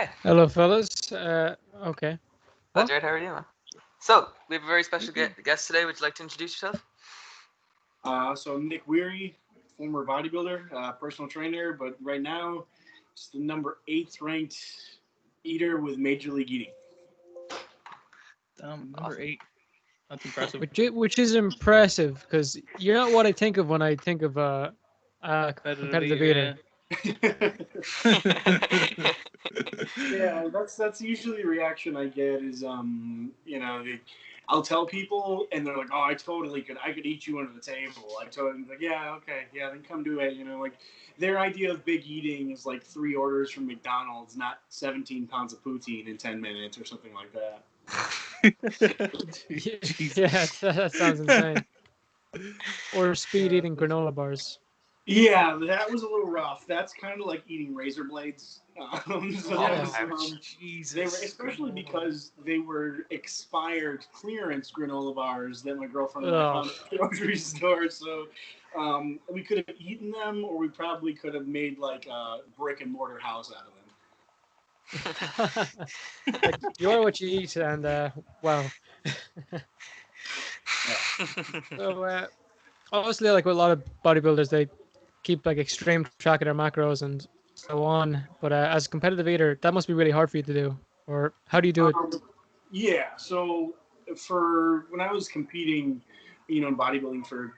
Okay. Hello, fellas. Okay. Hello, What? Jared. How are you doing? So, we have a very special guest today. Would you like to introduce yourself? So Nick Wehry, former bodybuilder, personal trainer, but right now, just the number 8th ranked eater with Major League Eating. Number Awesome. 8. That's impressive. Which is impressive because you're not what I think of when I think of competitive eater. Yeah, that's usually the reaction I get is I'll tell people and they're like, oh, I could eat you under the table. I told them like, yeah, okay, yeah, then come do it. Like their idea of big eating is like 3 orders from McDonald's, not 17 pounds of poutine in 10 minutes or something like that. Yeah, that sounds insane. Or speed eating granola bars. Yeah, that was a little rough. That's kind of like eating razor blades. Jesus. They were, especially because they were expired clearance granola bars that my girlfriend and I found at the grocery store. So we could have eaten them, or we probably could have made like a brick and mortar house out of them. Like, you are what you eat, and wow. So obviously, like with a lot of bodybuilders, they keep like extreme track of their macros and so on. But as a competitive eater, that must be really hard for you to do. Or how do you do it? Yeah. So for when I was competing, in bodybuilding for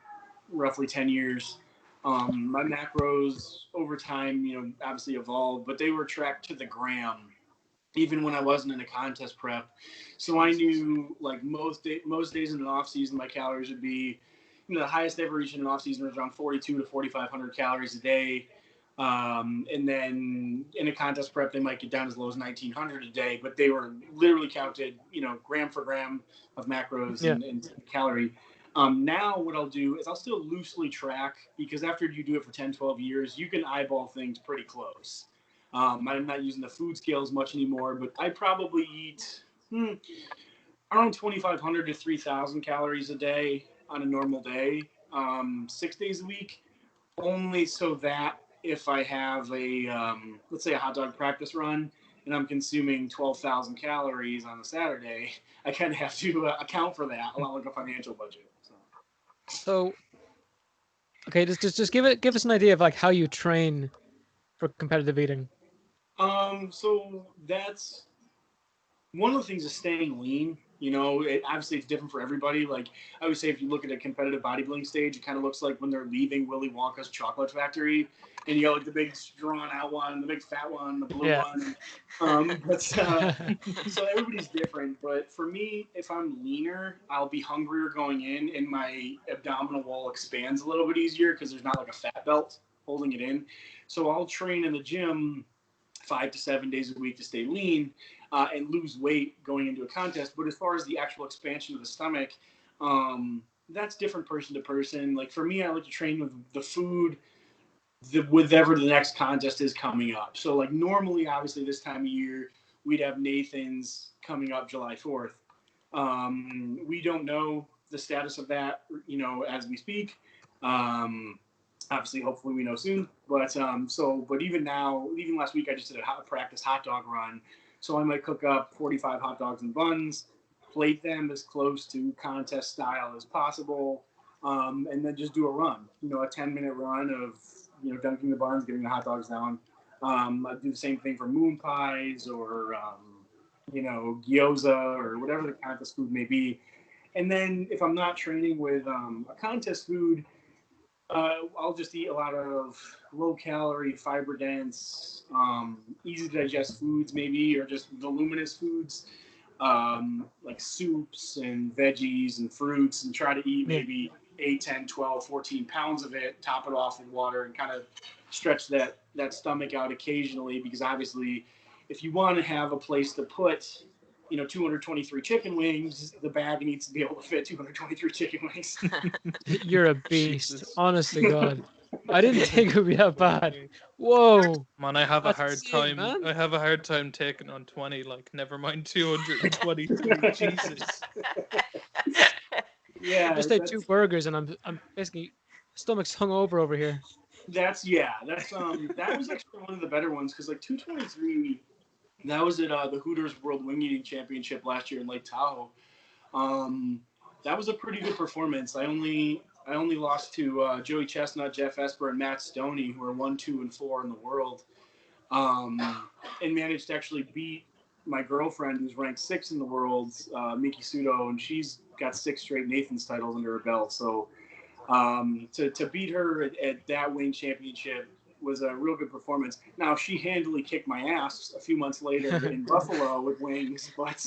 roughly 10 years, my macros over time, obviously evolved, but they were tracked to the gram, even when I wasn't in a contest prep. So I knew like most days in the off season, my calories would be, the highest I ever reached in an off season was around 42 to 4,500 calories a day. And then in a contest prep, they might get down as low as 1,900 a day, but they were literally counted, gram for gram of macros and calorie. Now what I'll do is I'll still loosely track, because after you do it for 10, 12 years, you can eyeball things pretty close. I'm not using the food scales much anymore, but I probably eat around 2,500 to 3,000 calories a day on a normal day, 6 days a week, only so that if I have let's say a hot dog practice run and I'm consuming 12,000 calories on a Saturday, I kind of have to account for that along with a financial budget. So okay, just give us an idea of like how you train for competitive eating. So that's one of the things is staying lean. Obviously it's different for everybody. Like I would say, if you look at a competitive bodybuilding stage, it kind of looks like when they're leaving Willy Wonka's chocolate factory, and you got like the big drawn out one, the big fat one, the blue one. So everybody's different. But for me, if I'm leaner, I'll be hungrier going in, and my abdominal wall expands a little bit easier because there's not like a fat belt holding it in. So I'll train in the gym 5 to 7 days a week to stay lean and lose weight going into a contest. But as far as the actual expansion of the stomach, that's different person to person. Like for me, I like to train with the food, whatever the next contest is coming up. So like normally, obviously this time of year, we'd have Nathan's coming up July 4th. We don't know the status of that, as we speak. Obviously, hopefully we know soon. But even now, even last week, I just did a practice hot dog run. So I might cook up 45 hot dogs and buns, plate them as close to contest style as possible, and then just do a run. A 10-minute run of dunking the buns, getting the hot dogs down. I do the same thing for moon pies or gyoza or whatever the contest food may be. And then if I'm not training with a contest food, I'll just eat a lot of low-calorie, fiber-dense, easy to digest foods maybe, or just voluminous foods, like soups and veggies and fruits, and try to eat maybe 8, 10, 12, 14 pounds of it, top it off with water, and kind of stretch that stomach out occasionally, because obviously if you want to have a place to put 223 chicken wings, the bag needs to be able to fit 223 chicken wings. You're a beast. Jesus. Honest to God. I didn't think it would be that bad. Whoa. Man, I have That's a hard insane, time. man. I have a hard time taking on 20, like never mind 223. Jesus. Yeah. Just ate 2 burgers and I'm basically stomach's hung over here. That was actually one of the better ones, because like 223, That was at the Hooters World Wing Eating Championship last year in Lake Tahoe. That was a pretty good performance. I only lost to Joey Chestnut, Jeff Esper, and Matt Stoney, who are 1, 2, and 4 in the world, and managed to actually beat my girlfriend, who's ranked 6 in the world, Miki Sudo, and she's got 6 straight Nathan's titles under her belt. So to beat her at that wing championship was a real good performance. Now, she handily kicked my ass a few months later in Buffalo with wings, but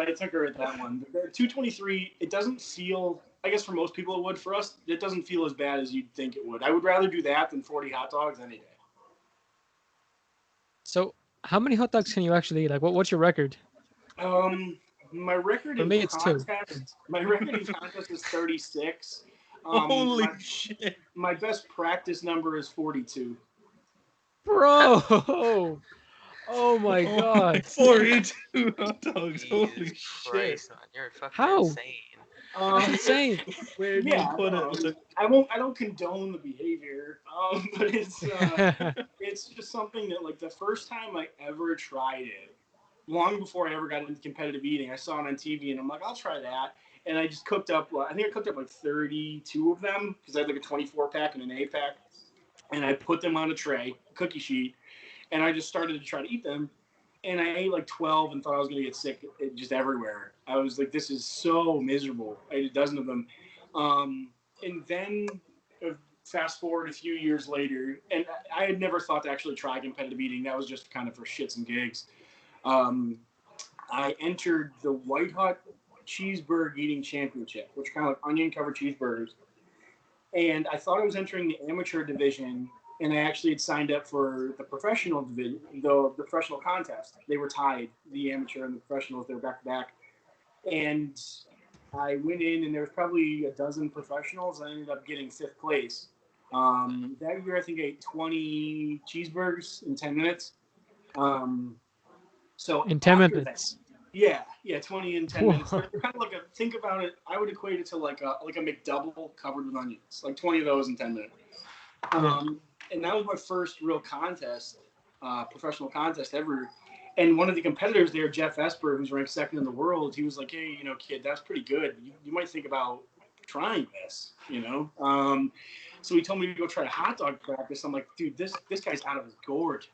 I took her at that one. The 223, it doesn't feel, I guess for most people it would. For us, it doesn't feel as bad as you'd think it would. I would rather do that than 40 hot dogs any day. So, how many hot dogs can you actually eat? Like, what's your record? My record in contest, is 36. Holy shit. My best practice number is 42. Bro! Oh my god. 42 hot dogs. Jesus Holy Christ, shit. man, you're fucking How? insane. That's insane. Where do you put it? I don't condone the behavior, but it's just something that, like, the first time I ever tried it, long before I ever got into competitive eating, I saw it on TV and I'm like, I'll try that. And I just cooked up, I think I cooked up like 32 of them because I had like a 24 pack and an 8 pack. And I put them on a tray, cookie sheet, and I just started to try to eat them. And I ate like 12 and thought I was going to get sick just everywhere. I was like, this is so miserable. I ate a dozen of them. And then fast forward a few years later, and I had never thought to actually try competitive eating. That was just kind of for shits and gigs. I entered the White Hut Cheeseburger Eating Championship, which are kind of like onion-covered cheeseburgers. And I thought I was entering the amateur division, and I actually had signed up for the professional division, the professional contest. They were tied, the amateur and the professionals. They were back-to-back. And I went in, and there was probably a dozen professionals. I ended up getting 5th place. That year, I think I ate 20 cheeseburgers in 10 minutes. So In 10 minutes. Yeah, 20 in 10 minutes. They're kind of like think about it, I would equate it to like a McDouble covered with onions, like 20 of those in 10 minutes. And that was my first real contest, professional contest ever. And one of the competitors there, Jeff Esper, who's ranked 2nd in the world, he was like, hey, kid, that's pretty good. You might think about trying this, So he told me to go try hot dog practice. I'm like, dude, this guy's out of his gourd.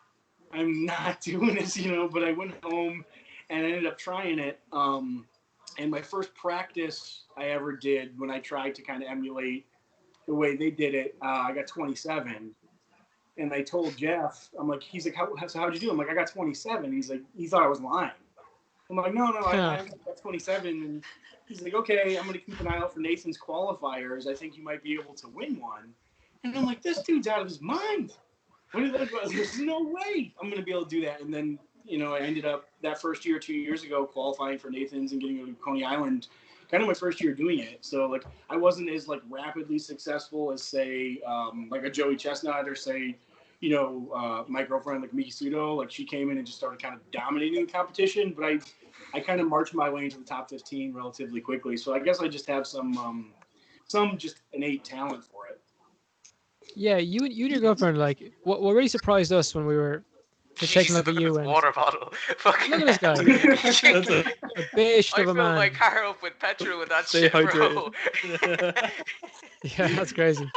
I'm not doing this, but I went home and I ended up trying it. And my first practice I ever did, when I tried to kind of emulate the way they did it, I got 27. And I told Jeff, I'm like, he's like, how'd you do? I'm like, I got 27. He's like, he thought I was lying. I'm like, no, I got 27. And he's like, okay, I'm going to keep an eye out for Nathan's qualifiers. I think you might be able to win one. And I'm like, this dude's out of his mind. There's no way I'm going to be able to do that. And then, I ended up that first year, 2 years ago, qualifying for Nathan's and getting to Coney Island, kind of my first year doing it. So, like, I wasn't as, like, rapidly successful as, say, like a Joey Chestnut or, say, my girlfriend, like Miki Sudo. Like, she came in and just started kind of dominating the competition. But I kind of marched my way into the top 15 relatively quickly. So I guess I just have some just innate talent for it. Yeah, you and your girlfriend, like, what really surprised us when we were taking a look at you and water bottle. Fucking look at this guy. That's A beast I of a filled man. my car up with petrol with that Stay shit, bro. hydrated. Yeah, that's crazy.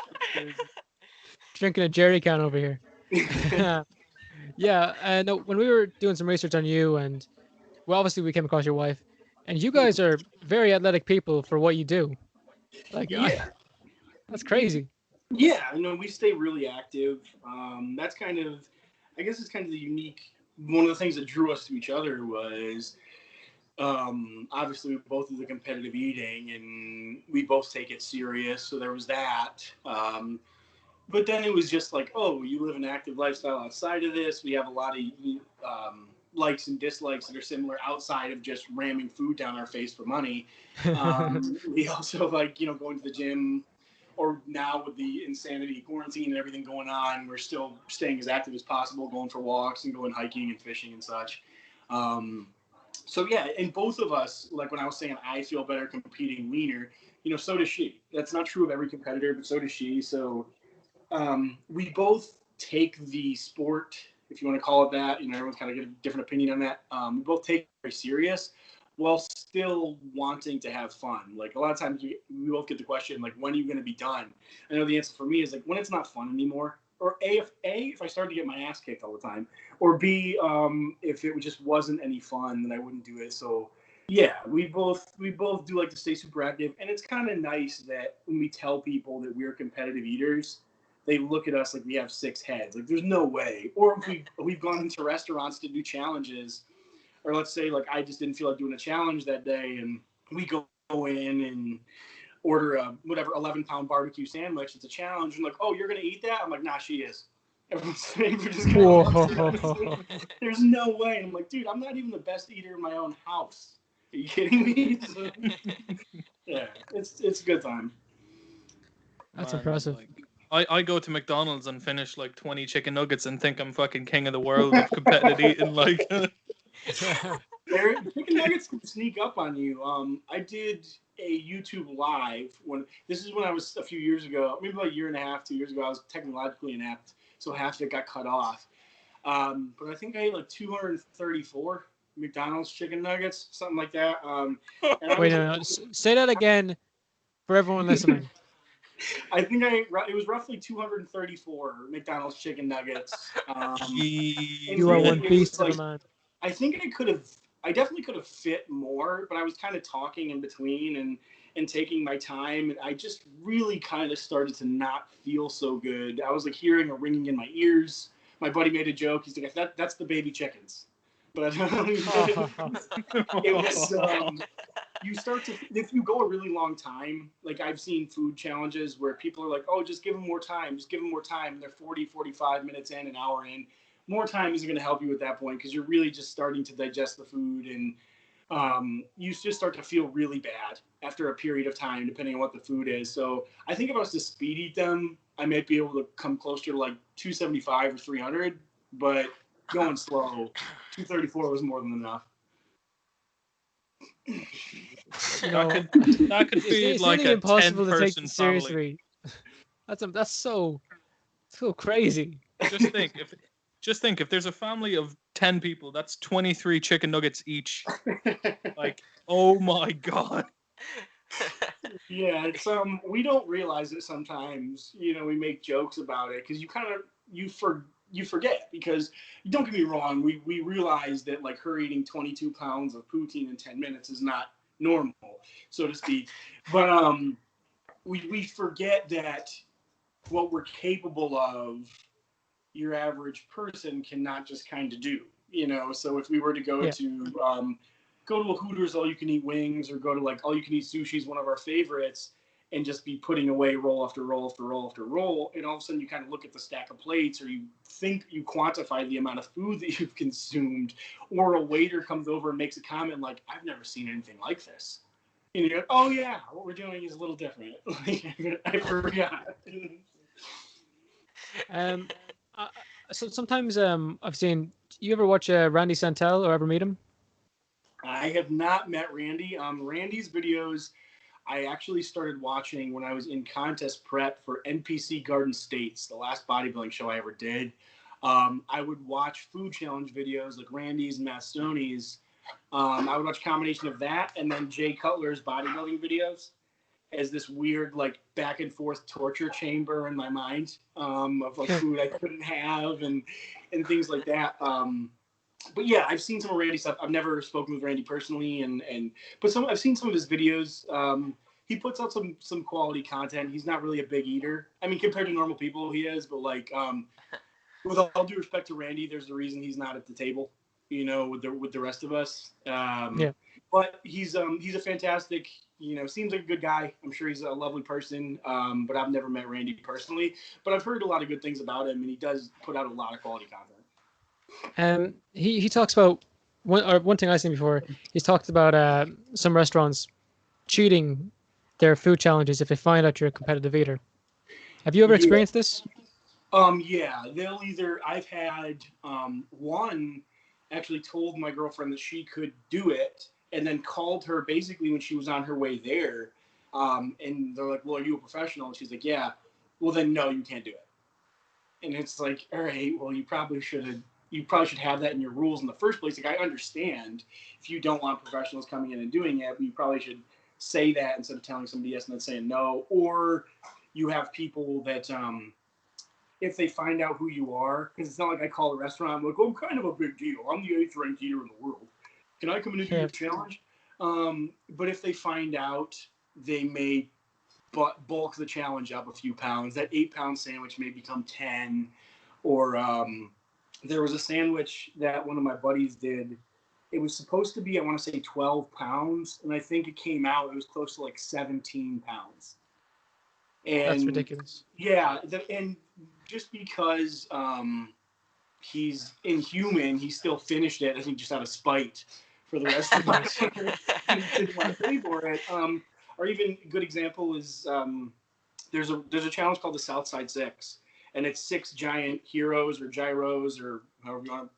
Drinking a jerry can over here. Yeah, no, when we were doing some research on you, and well, obviously we came across your wife, and you guys are very athletic people for what you do. Like, Yeah. that's crazy. Yeah, we stay really active. That's kind of, I guess it's kind of the unique, one of the things that drew us to each other was, obviously we both do the competitive eating and we both take it serious. So there was that. But then it was just like, oh, you live an active lifestyle outside of this. We have a lot of likes and dislikes that are similar outside of just ramming food down our face for money. We also like, going to the gym. Or now with the insanity quarantine and everything going on, we're still staying as active as possible, going for walks and going hiking and fishing and such. So yeah, and both of us, like when I was saying I feel better competing leaner, so does she. That's not true of every competitor, but so does she. So we both take the sport if you want to call it that. Everyone's kind of got a different opinion on that. We both take it very serious while still wanting to have fun. Like a lot of times we both get the question, like, when are you going to be done? I know the answer for me is like when it's not fun anymore, or if I started to get my ass kicked all the time, or B, if it just wasn't any fun, then I wouldn't do it. So yeah, we both do like to stay super active, and it's kind of nice that when we tell people that we're competitive eaters, they look at us like we have 6 heads. Like there's no way. Or if we've gone into restaurants to do challenges, or let's say like I just didn't feel like doing a challenge that day, and we go in and order a whatever 11-pound barbecue sandwich. It's a challenge. And like, oh, you're gonna eat that? I'm like, nah, she is. Everyone's saying we're just gonna there's no way. And I'm like, dude, I'm not even the best eater in my own house. Are you kidding me? So, yeah, it's a good time. That's impressive. Like, I go to McDonald's and finish like 20 chicken nuggets and think I'm fucking king of the world of competitive eating. Like, chicken nuggets can sneak up on you. I did a YouTube live when I was a few years ago, maybe about a year and a half, 2 years ago. I was technologically inept, so half of it got cut off. But I think I ate like 234 McDonald's chicken nuggets, something like that. Wait, no. Say that again for everyone listening. I think it was roughly 234 McDonald's chicken nuggets. You are one beast of a man. I think I definitely could have fit more, but I was kind of talking in between and taking my time, and I just really kind of started to not feel so good. I was like hearing a ringing in my ears. My buddy made a joke. He's like, that's the baby chickens. But it was you start to, if you go a really long time, like I've seen food challenges where people are like, oh, just give them more time. And they're 40, 45 minutes in, an hour in. More time isn't going to help you at that point because you're really just starting to digest the food, and you just start to feel really bad after a period of time, depending on what the food is. So I think if I was to speed eat them, I might be able to come closer to like 275 or 300, but going slow, 234 was more than enough. That could feed it's like really a impossible to take 10-person seriously. That's so crazy. Just think if there's a family of 10 people, that's 23 chicken nuggets each. Like, oh my god. Yeah, it's we don't realize it sometimes. We make jokes about it because you forget, because don't get me wrong, we realize that like her eating 22 pounds of poutine in 10 minutes is not normal, so to speak. But we forget that what we're capable of, your average person cannot just kind of do. So if we were to go to a Hooters all you can eat wings, or go to like all you can eat sushi is one of our favorites, and just be putting away roll after roll after roll after roll, and all of a sudden you kind of look at the stack of plates, or you think you quantify the amount of food that you've consumed, or a waiter comes over and makes a comment like, I've never seen anything like this. And you're like, oh yeah, what we're doing is a little different. I forgot. So sometimes I've seen. You ever watch Randy Santel or ever meet him? I have not met Randy. Randy's videos I actually started watching when I was in contest prep for NPC Garden States, the last bodybuilding show I ever did. I would watch food challenge videos like Randy's and Matt Stoney's. I would watch a combination of that and then Jay Cutler's bodybuilding videos as this weird like back and forth torture chamber in my mind of like food I couldn't have and things like that. But yeah, I've seen some of Randy's stuff. I've never spoken with Randy personally, but I've seen some of his videos. He puts out some quality content. He's not really a big eater. I mean, compared to normal people, he is. But like, with all due respect to Randy, there's a reason he's not at the table, with the rest of us. Yeah. But he's a fantastic, seems like a good guy. I'm sure he's a lovely person. But I've never met Randy personally. But I've heard a lot of good things about him, and he does put out a lot of quality content. He talks about one thing I've seen before. He's talked about some restaurants cheating their food challenges if they find out you're a competitive eater. Have you ever experienced this? Yeah, they'll either. I've had one actually told my girlfriend that she could do it, and then called her basically when she was on her way there, and they're like, "Well, are you a professional?" And she's like, "Yeah." Well, then no, you can't do it. And it's like, all right, well, you probably should have you probably should have that in your rules in the first place. Like I understand if you don't want professionals coming in and doing it, but you probably should say that instead of telling somebody yes and then saying no. Or you have people that if they find out who you are, because it's not like I call a restaurant, I'm like, oh, I'm kind of a big deal. I'm the 8th ranked eater in the world. Can I come in and do your challenge? But if they find out, they may bulk the challenge up a few pounds. That 8-pound sandwich may become 10. Or there was a sandwich that one of my buddies did. It was supposed to be, I want to say 12 pounds. And I think it came out, it was close to like 17 pounds. And That's ridiculous. Yeah. And just because he's inhuman, he still finished it, I think, just out of spite for the rest of us. He didn't want to pay for it. Or even a good example is there's a challenge called the Southside Six, and it's 6 giant heroes or gyros or however you want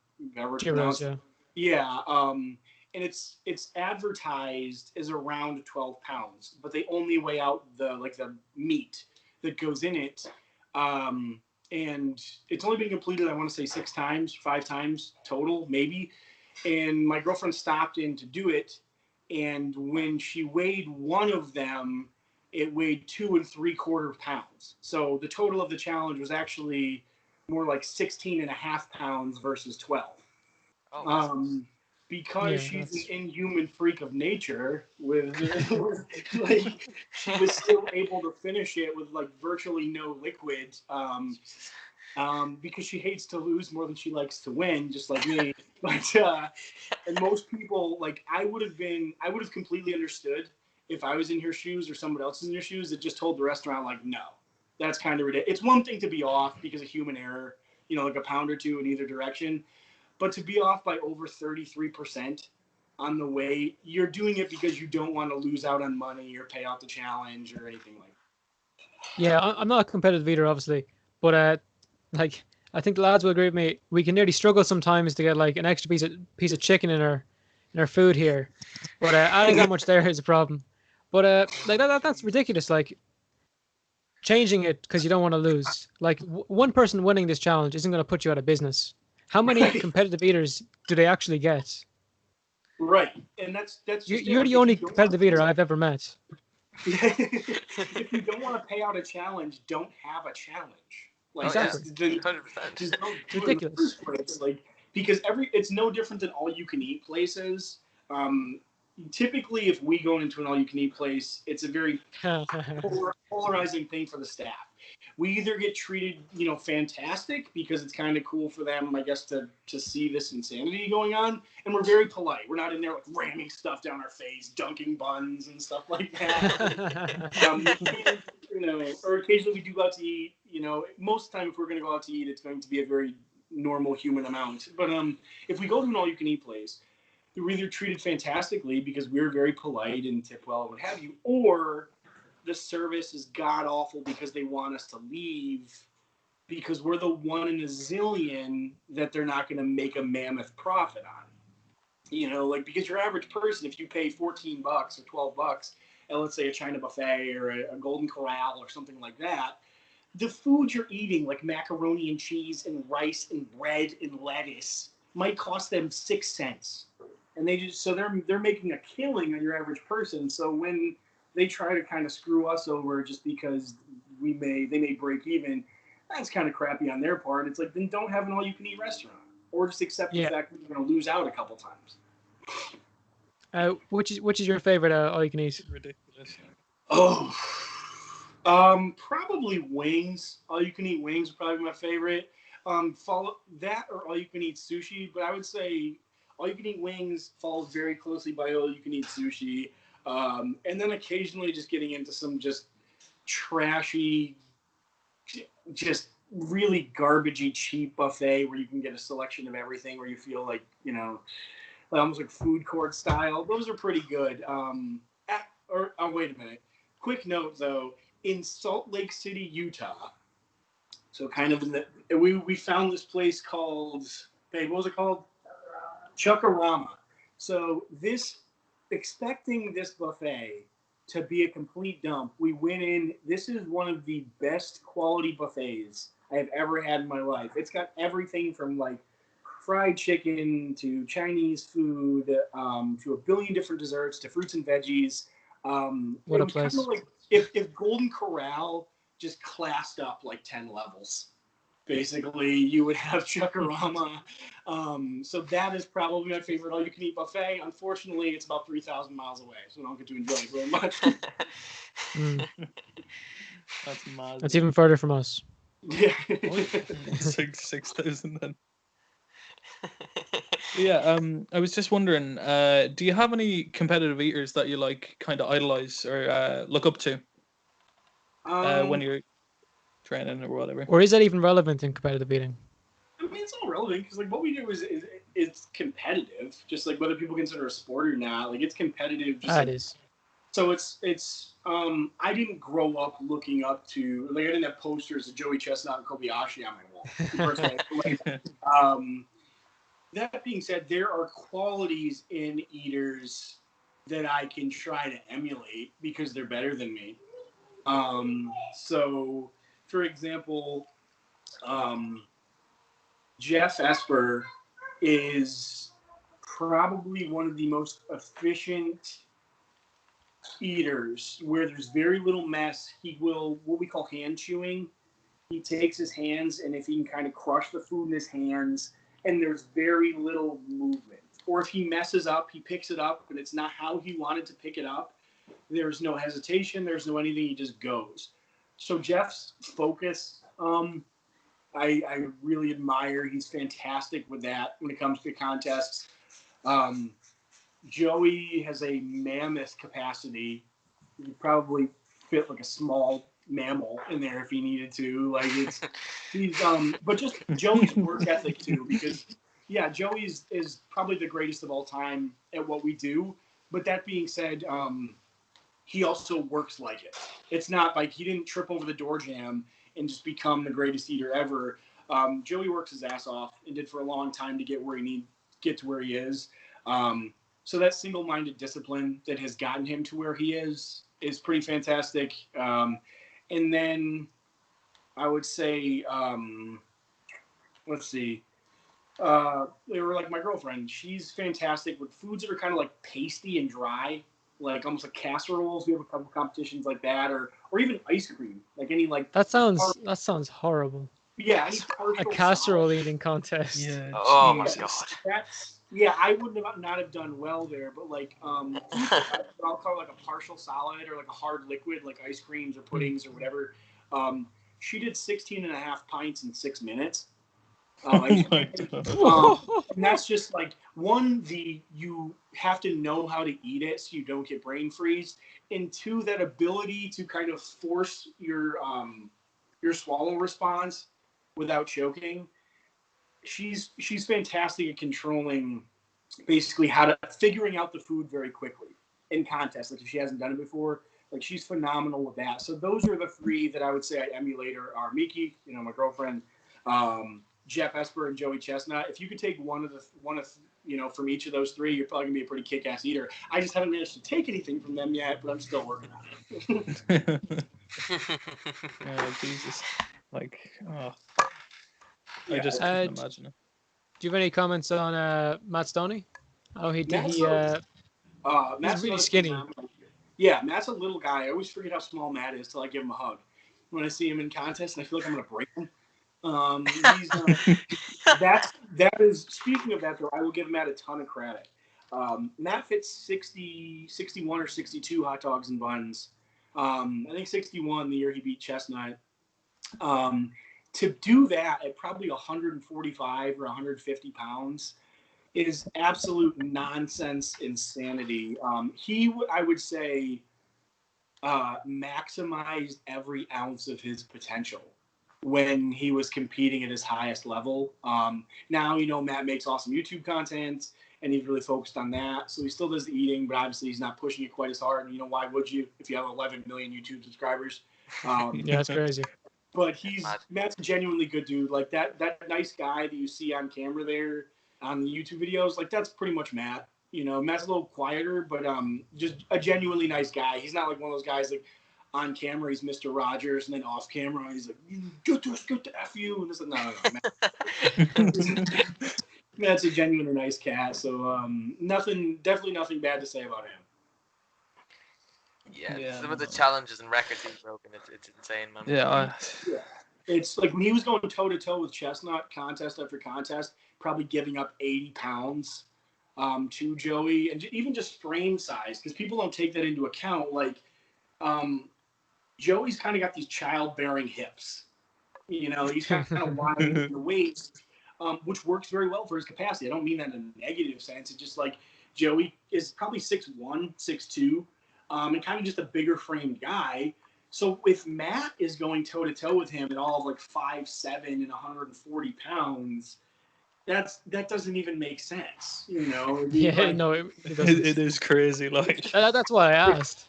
to pronounce it. Yeah. And it's advertised as around 12 pounds, but they only weigh out the meat that goes in it. And it's only been completed, I want to say 6 times, 5 times total, maybe. And my girlfriend stopped in to do it. And when she weighed one of them, it weighed 2 3/4 pounds. So the total of the challenge was actually more like 16.5 pounds versus 12. Oh, because she's an inhuman freak of nature, like she was still able to finish it with like virtually no liquid. Because she hates to lose more than she likes to win, just like me. But and most people, like I would have completely understood if I was in her shoes or someone else is in your shoes that just told the restaurant like, no, that's kind of ridiculous. It's one thing to be off because of human error, like a pound or two in either direction, but to be off by over 33% on the weight, you're doing it because you don't want to lose out on money or pay off the challenge or anything like that. Yeah, I'm not a competitive eater, obviously, but like I think the lads will agree with me. We can nearly struggle sometimes to get like an extra piece of chicken in our food here, but adding that much there is a problem. But like that's ridiculous. Like changing it because you don't want to lose. Like one person winning this challenge isn't going to put you out of business. How many competitive eaters do they actually get? Right, and that's you're the only competitive eater I've ever met. If you don't want to pay out a challenge, don't have a challenge. Like, exactly. 100%. Just don't do ridiculous. It like, because it's no different than all you can eat places. Typically, if we go into an all you can eat place, it's a very polarizing thing for the staff. We either get treated, fantastic because it's kind of cool for them, I guess, to see this insanity going on, and we're very polite. We're not in there like ramming stuff down our face, dunking buns and stuff like that. Or occasionally we do go out to eat. Most of the time, if we're going to go out to eat, it's going to be a very normal human amount. But if we go to an all you can eat place, we're either treated fantastically because we're very polite and tip well and what have you, or the service is god awful because they want us to leave because we're the one in a zillion that they're not going to make a mammoth profit on. Because your average person, if you pay $14 or $12 at, let's say, a China buffet or a Golden Corral or something like that, the food you're eating, like macaroni and cheese and rice and bread and lettuce, might cost them 6 cents. And they're making a killing on your average person. So when they try to kind of screw us over just because they may break even, that's kind of crappy on their part. It's like, then don't have an all-you-can-eat restaurant, or just accept the fact that you're going to lose out a couple times. Which is your favorite all-you-can-eat? Ridiculous. Oh, probably wings. All-you-can-eat wings would probably be my favorite. Follow that or all-you-can-eat sushi, but I would say all-you-can-eat wings falls very closely by all-you-can-eat sushi. And then occasionally just getting into some just trashy, just really garbagey, cheap buffet where you can get a selection of everything, where you feel like, almost like food court style. Those are pretty good. Wait a minute. Quick note, though. In Salt Lake City, Utah, so kind of we found this place called, what was it called? Chuckarama. So expecting this buffet to be a complete dump, we went in. This is one of the best quality buffets I have ever had in my life. It's got everything from like fried chicken to Chinese food to a billion different desserts to fruits and veggies. What it a was kind place. of like if Golden Corral just classed up like 10 levels. Basically, you would have Chuckarama. So that is probably my favorite all-you-can-eat buffet. Unfortunately, it's about 3,000 miles away, so I don't get to enjoy it very much. That's mad. That's even further from us. Yeah. 6,000 then. Yeah, I was just wondering, do you have any competitive eaters that you like kind of idolize or look up to when you're training or whatever? Or is that even relevant in competitive eating? I mean, it's all relevant because like what we do is it's competitive. Just like whether people consider it a sport or not, like it's competitive. Just It like, is. so it's I didn't grow up looking up to like I didn't have posters of Joey Chestnut and Kobayashi on my wall. Personally, that being said, there are qualities in eaters that I can try to emulate because they're better than me. So, for example, Jeff Esper is probably one of the most efficient eaters where there's very little mess. He will, what we call hand chewing. He takes his hands, and if he can kind of crush the food in his hands, and there's very little movement. Or if he messes up, he picks it up, but it's not how he wanted to pick it up. There's no hesitation. There's no anything. He just goes. So Jeff's focus, I really admire. He's fantastic with that when it comes to contests. Joey has a mammoth capacity. He could probably fit like a small mammal in there if he needed to. Like but just Joey's work ethic too, because yeah, Joey's is probably the greatest of all time at what we do. But that being said, he also works like it. It's not like he didn't trip over the door jam and just become the greatest eater ever. Joey works his ass off and did for a long time to get where he get to where he is. So that single-minded discipline that has gotten him to where he is pretty fantastic. And then I would say, let's see. They were like my girlfriend. She's fantastic with foods that are kind of like pasty and dry, like almost like casseroles. We have a couple competitions like that, or even ice cream, like any like. That sounds horrible. Yeah, any A casserole eating contest. Yeah. Oh my Jesus. god. I wouldn't have not have done well there, but like I'll call it like a partial solid or like a hard liquid, like ice creams or puddings or whatever. She did 16 and a half pints in 6 minutes. Oh my God. And that's just like you have to know how to eat it so you don't get brain freeze, and two, that ability to kind of force your swallow response without choking. She's fantastic at controlling basically figuring out the food very quickly in contests. Like if she hasn't done it before, like she's phenomenal with that. So those are the three that I would say I emulate are Miki, my girlfriend, Jeff Esper, and Joey Chestnut. If you could take one of from each of those three, you're probably gonna be a pretty kick-ass eater. I just haven't managed to take anything from them yet, but I'm still working on it. Oh, Jesus. Like, oh. I Yeah. just can't imagine it. Do you have any comments on Matt Stoney? Oh, he's Matt's really skinny. Yeah, Matt's a little guy. I always forget how small Matt is till I give him a hug. When I see him in contests, and I feel like I'm gonna break him. That is. Speaking of that, though, I will give Matt a ton of credit. Matt fits 61 or 62 hot dogs and buns. I think 61 the year he beat Chestnut. To do that at probably 145 or 150 pounds is absolute nonsense insanity. I would say, maximized every ounce of his potential when he was competing at his highest level. Now, Matt makes awesome YouTube content and he's really focused on that. So he still does the eating, but obviously he's not pushing it quite as hard. And why would you if you have 11 million YouTube subscribers? Yeah, that's crazy. But Matt's a genuinely good dude. Like that nice guy that you see on camera there on the YouTube videos, like that's pretty much Matt. Matt's a little quieter, but just a genuinely nice guy. He's not like one of those guys like on camera he's Mr. Rogers and then off camera he's like, get the F you, and it's like no. That's a genuinely nice cat. So definitely nothing bad to say about him. Yeah, some of the challenges and records he's broken, it's insane, man. Yeah. Yeah. It's like when he was going toe to toe with Chestnut contest after contest, probably giving up 80 pounds to Joey, and even just frame size, because people don't take that into account. Like Joey's kind of got these childbearing hips. He's kind of wide in the waist, which works very well for his capacity. I don't mean that in a negative sense. It's just like Joey is probably 6'1", 6'2", and kind of just a bigger framed guy. So if Matt is going toe to toe with him at all of like 5'7" and 140 pounds, that doesn't even make sense. Yeah, no, it doesn't. It is crazy. Like that's why I asked.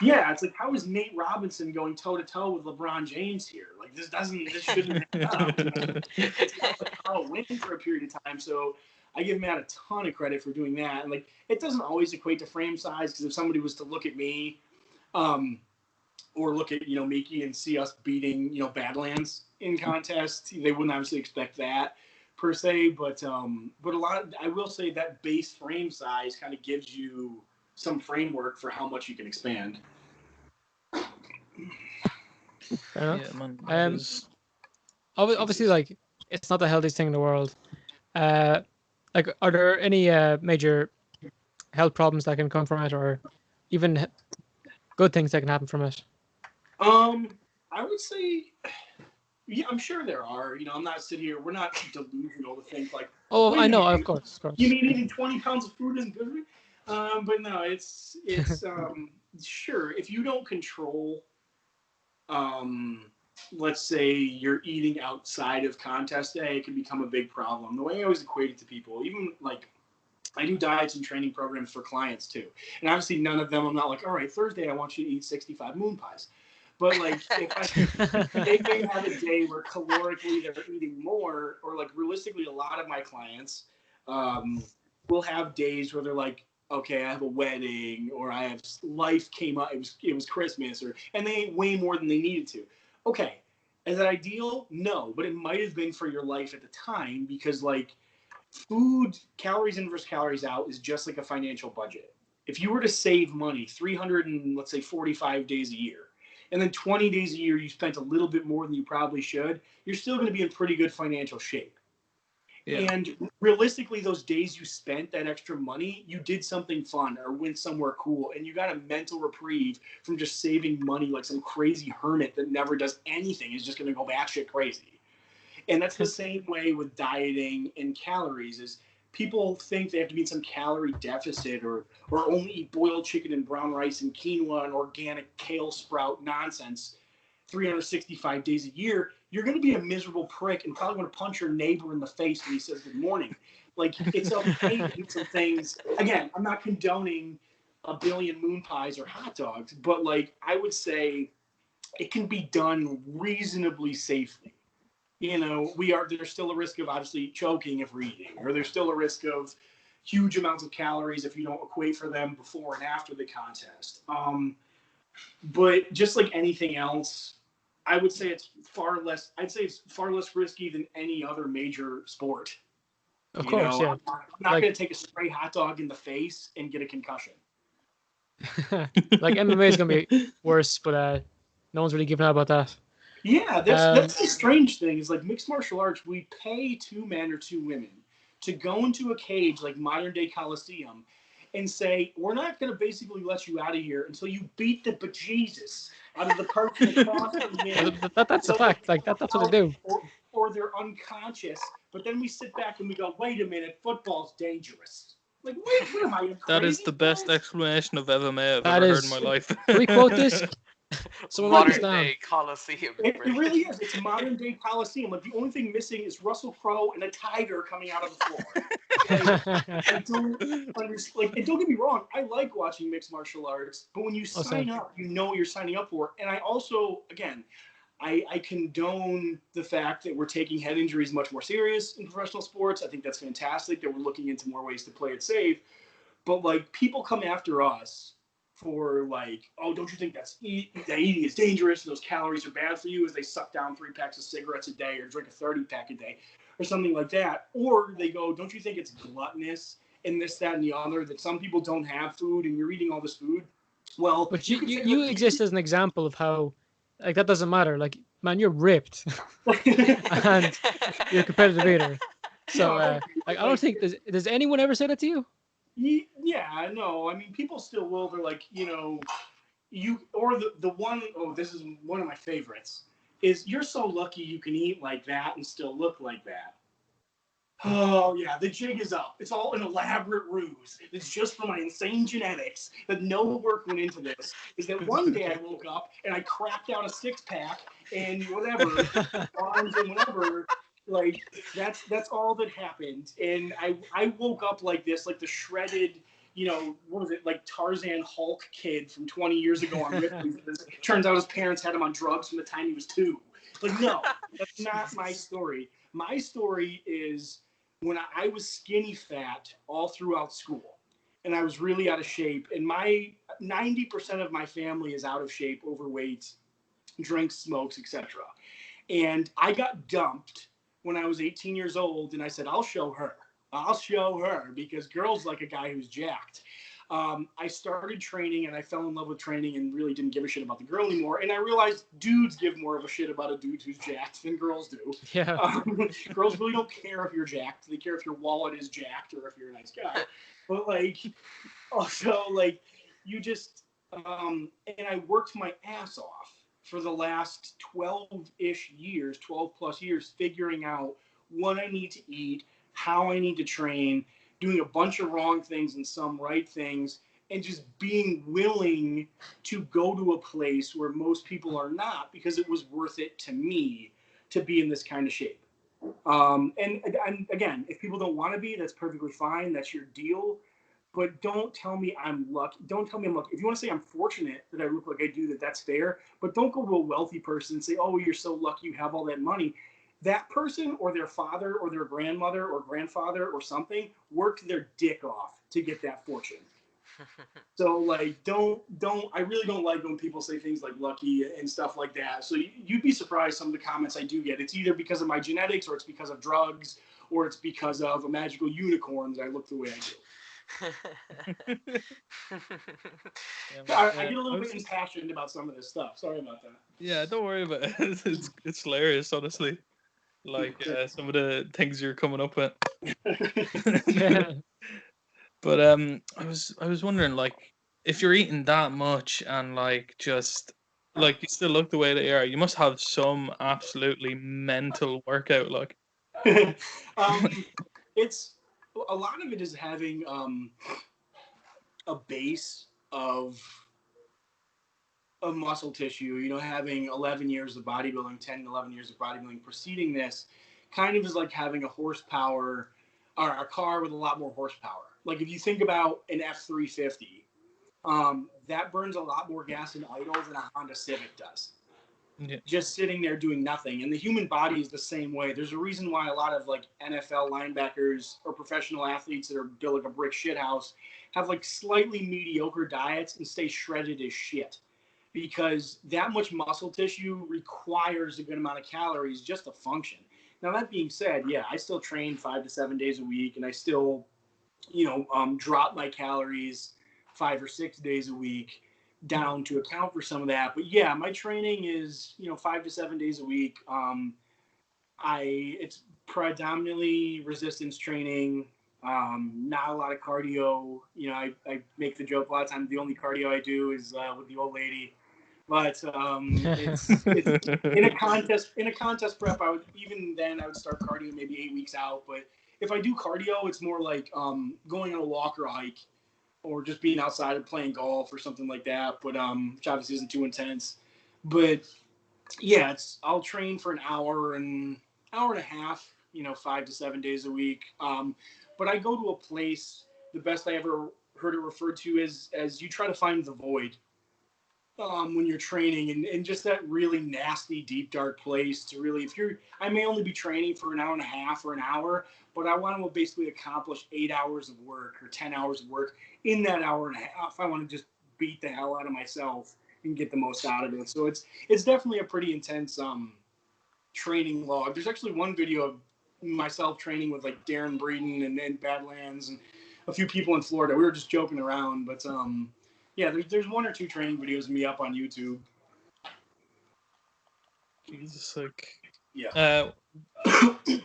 Yeah, it's like, how is Nate Robinson going toe to toe with LeBron James here? Like this shouldn't happen. It's not like Carl win for a period of time, so I give Matt a ton of credit for doing that. And like, it doesn't always equate to frame size, because if somebody was to look at me, or look at Miki and see us beating Badlands in contest, they wouldn't obviously expect that per se. But I will say that base frame size kind of gives you some framework for how much you can expand. Fair enough. Yeah, man. Obviously, like, it's not the healthiest thing in the world. Like, are there any major health problems that can come from it, or even good things that can happen from it? I would say, yeah, I'm sure there are. I'm not sitting here. We're not delusional to think like. Oh, I know, of course. You mean eating 20 pounds of food isn't good for me? But no, it's sure, if you don't control, let's say you're eating outside of contest day, it can become a big problem. The way I always equate it to people, even like I do diets and training programs for clients too, and obviously none of them I'm not like, all right, Thursday I want you to eat 65 moon pies. But like, if they may have a day where calorically they're eating more, or like realistically, a lot of my clients will have days where they're like, okay, I have a wedding, or I have life came up, it was Christmas, and they ate way more than they needed to. Okay, is that ideal? No, but it might have been for your life at the time, because like food, calories in versus calories out is just like a financial budget. If you were to save money 345 days a year, and then 20 days a year you spent a little bit more than you probably should, you're still going to be in pretty good financial shape. Yeah. And realistically, those days you spent that extra money, you did something fun or went somewhere cool, and you got a mental reprieve from just saving money like some crazy hermit that never does anything, is just going to go batshit crazy. And that's the same way with dieting and calories. Is people think they have to be in some calorie deficit, or only eat boiled chicken and brown rice and quinoa and organic kale sprout nonsense 365 days a year. You're going to be a miserable prick and probably want to punch your neighbor in the face when he says good morning. Like, it's okay to eat some things. Again, I'm not condoning a billion moon pies or hot dogs, but like, I would say it can be done reasonably safely. There's still a risk of obviously choking if we're eating, or there's still a risk of huge amounts of calories if you don't equate for them before and after the contest. But just like anything else, I would say it's far less risky than any other major sport. Of course, yeah. I'm not going to take a stray hot dog in the face and get a concussion. Like, MMA is going to be worse, but no one's really giving out about that. Yeah, that's the strange thing, is like mixed martial arts, we pay 2 men or 2 women to go into a cage like modern day Coliseum and say, we're not going to basically let you out of here until you beat the bejesus out of the person across from you. That's a fact. Like, that's what they do. Or they're unconscious, but then we sit back and we go, wait a minute, football's dangerous. Like, what am I, crazy? That is the best explanation of MMA I've ever heard in my life. Can we quote this? Someone write this down. Modern day Coliseum. It really is. It's a modern day Coliseum. Like, the only thing missing is Russell Crowe and a tiger coming out of the floor. And don't get me wrong, I like watching mixed martial arts, but when you sign up, you know what you're signing up for. And I also, again, I condone the fact that we're taking head injuries much more serious in professional sports. I think that's fantastic that we're looking into more ways to play it safe. But like, people come after us for like, oh, don't you think that eating is dangerous? Those calories are bad for you as they suck down 3 packs of cigarettes a day or drink a 30 pack a day or something like that. Or they go, don't you think it's gluttonous and this, that, and the other, that some people don't have food and you're eating all this food? Well, But you exist as an example of how, like, that doesn't matter. Like, man, you're ripped and you're a competitive eater. So, like, I don't think does anyone ever say that to you? Yeah, no. I mean, people still will. They're like, the one, oh, this is one of my favorites, is you're so lucky you can eat like that and still look like that. Oh, yeah, the jig is up. It's all an elaborate ruse. It's just for my insane genetics that no work went into this. Is that one day I woke up and I cracked out a 6-pack and whatever, arms and whatever. Like, that's all that happened. And I woke up like this, like the shredded, what was it, like Tarzan Hulk kid from 20 years ago on Ripley. Turns out his parents had him on drugs from the time he was 2. Like, no, that's not my story. My story is when I was skinny fat all throughout school and I was really out of shape, and my 90% of my family is out of shape, overweight, drinks, smokes, etc. And I got dumped when I was 18 years old, and I said, I'll show her because girls like a guy who's jacked. I started training and I fell in love with training and really didn't give a shit about the girl anymore. And I realized dudes give more of a shit about a dude who's jacked than girls do. Yeah. Girls really don't care if you're jacked. They care if your wallet is jacked or if you're a nice guy. But like, also like, you just, and I worked my ass off for the last 12-ish years, 12 plus years, figuring out what I need to eat, how I need to train, doing a bunch of wrong things and some right things, and just being willing to go to a place where most people are not, because it was worth it to me to be in this kind of shape. And again, if people don't want to be, that's perfectly fine. That's your deal. But don't tell me I'm lucky. Don't tell me I'm lucky. If you want to say I'm fortunate that I look like I do, that's fair. But don't go to a wealthy person and say, oh, you're so lucky you have all that money. That person or their father or their grandmother or grandfather or something worked their dick off to get that fortune. So like, I really don't like when people say things like lucky and stuff like that. So you'd be surprised some of the comments I do get. It's either because of my genetics or it's because of drugs or it's because of a magical unicorn that I look the way I do. I get a little bit impassioned about some of this stuff. Sorry about that. Yeah, don't worry about it. It's hilarious, honestly. Like some of the things you're coming up with. Yeah. But I was wondering, like, if you're eating that much and like just like you still look the way they are, you must have some absolutely mental workout. Like, it's a lot of it is having a base of muscle tissue, having 11 years of bodybuilding, 10, 11 years of bodybuilding preceding this, kind of is like having a horsepower or a car with a lot more horsepower. Like if you think about an F-350, that burns a lot more gas and idle than a Honda Civic does. Yeah. Just sitting there doing nothing. And the human body is the same way. There's a reason why a lot of like NFL linebackers or professional athletes that are built like a brick shithouse have like slightly mediocre diets and stay shredded as shit. Because that much muscle tissue requires a good amount of calories just to function. Now, that being said, yeah, I still train 5 to 7 days a week, and I still, drop my calories 5 or 6 days a week down to account for some of that. But yeah, my training is, 5 to 7 days a week. It's predominantly resistance training, not a lot of cardio. I make the joke a lot of times. The only cardio I do is with the old lady. But it's in a contest prep. I would start cardio maybe 8 weeks out. But if I do cardio, it's more like going on a walk or a hike, or just being outside and playing golf or something like that. But which obviously isn't too intense. But yeah, I'll train for an hour and a half, 5 to 7 days a week. But I go to a place. The best I ever heard it referred to as you try to find the void. When you're training and just that really nasty, deep, dark place to really, I may only be training for an hour and a half or an hour, but I want to basically accomplish 8 hours of work or 10 hours of work. In that hour and a half, I want to just beat the hell out of myself and get the most out of it. So it's definitely a pretty intense training log. There's actually one video of myself training with like Darren Breeden and Badlands and a few people in Florida. We were just joking around, but yeah, there's one or two training videos of me up on YouTube. Jesus, like, Yeah.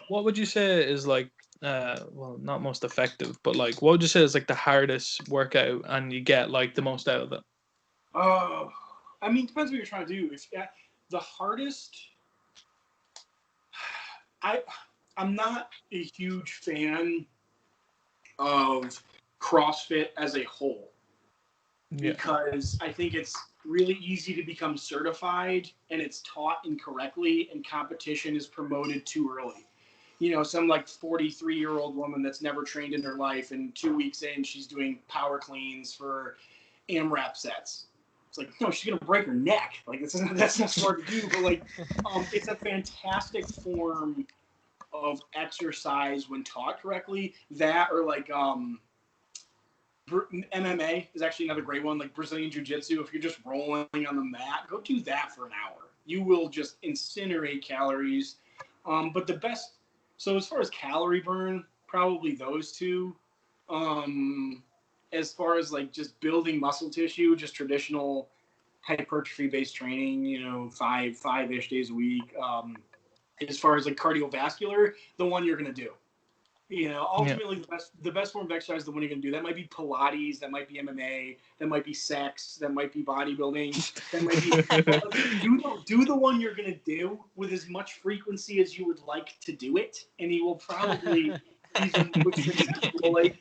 what would you say is like, well, not most effective, but like, what would you say is like the hardest workout, and you get like the most out of it? I mean, depends what you're trying to do. If the hardest, I'm not a huge fan of CrossFit as a whole because I think it's really easy to become certified and it's taught incorrectly and competition is promoted too early. You know, some like 43-year-old woman that's never trained in her life, and 2 weeks in, she's doing power cleans for AMRAP sets. It's like, no, she's gonna break her neck. Like that's not smart to do. But like, it's a fantastic form of exercise when taught correctly. That or like MMA is actually another great one. Like Brazilian Jiu-Jitsu. If you're just rolling on the mat, go do that for an hour. You will just incinerate calories. But the best. So as far as calorie burn, probably those two. As far as like just building muscle tissue, just traditional hypertrophy-based training, you know, five-ish days a week. As far as like cardiovascular, the one you're gonna do. You know, ultimately the best form of exercise is the one you're gonna do. That might be Pilates, that might be MMA, that might be sex, that might be bodybuilding, that might be do the one you're gonna do with as much frequency as you would like to do it, and you will probably be the most successful. Like,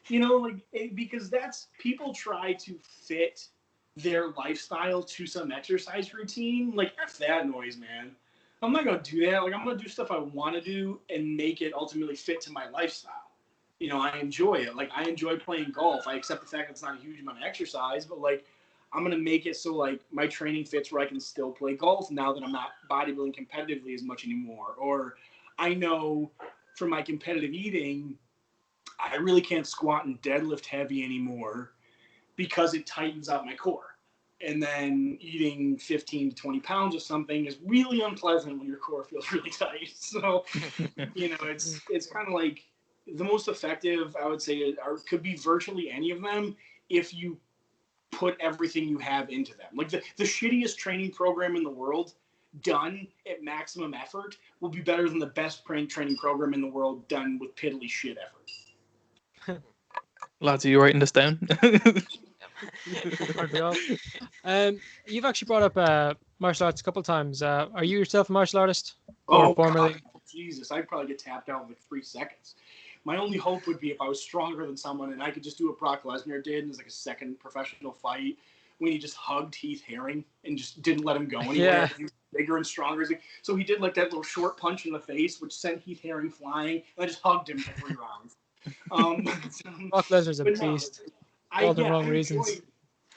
you know, like because that's people try to fit their lifestyle to some exercise routine. Like, F that noise, man. I'm not going to do that. Like, I'm going to do stuff I want to do and make it ultimately fit to my lifestyle. You know, I enjoy it. Like, I enjoy playing golf. I accept the fact that it's not a huge amount of exercise, but, like, I'm going to make it so, like, my training fits where I can still play golf now that I'm not bodybuilding competitively as much anymore. Or I know for my competitive eating, I really can't squat and deadlift heavy anymore because it tightens out my core. And then eating 15 to 20 pounds of something is really unpleasant when your core feels really tight. So, you know, it's kind of like the most effective, I would say, could be virtually any of them if you put everything you have into them. Like the shittiest training program in the world done at maximum effort will be better than the best training program in the world done with piddly shit effort. Lads, are you writing this down? You've actually brought up martial arts a couple of times. Are you yourself a martial artist? Oh, formerly? God. Jesus, I'd probably get tapped out in like 3 seconds. My only hope would be if I was stronger than someone and I could just do what Brock Lesnar did as like a second professional fight when he just hugged Heath Herring and just didn't let him go anywhere. Yeah. He was bigger and stronger. So he did like that little short punch in the face, which sent Heath Herring flying, and I just hugged him for 3 rounds. Brock Lesnar's a beast. All the wrong reasons.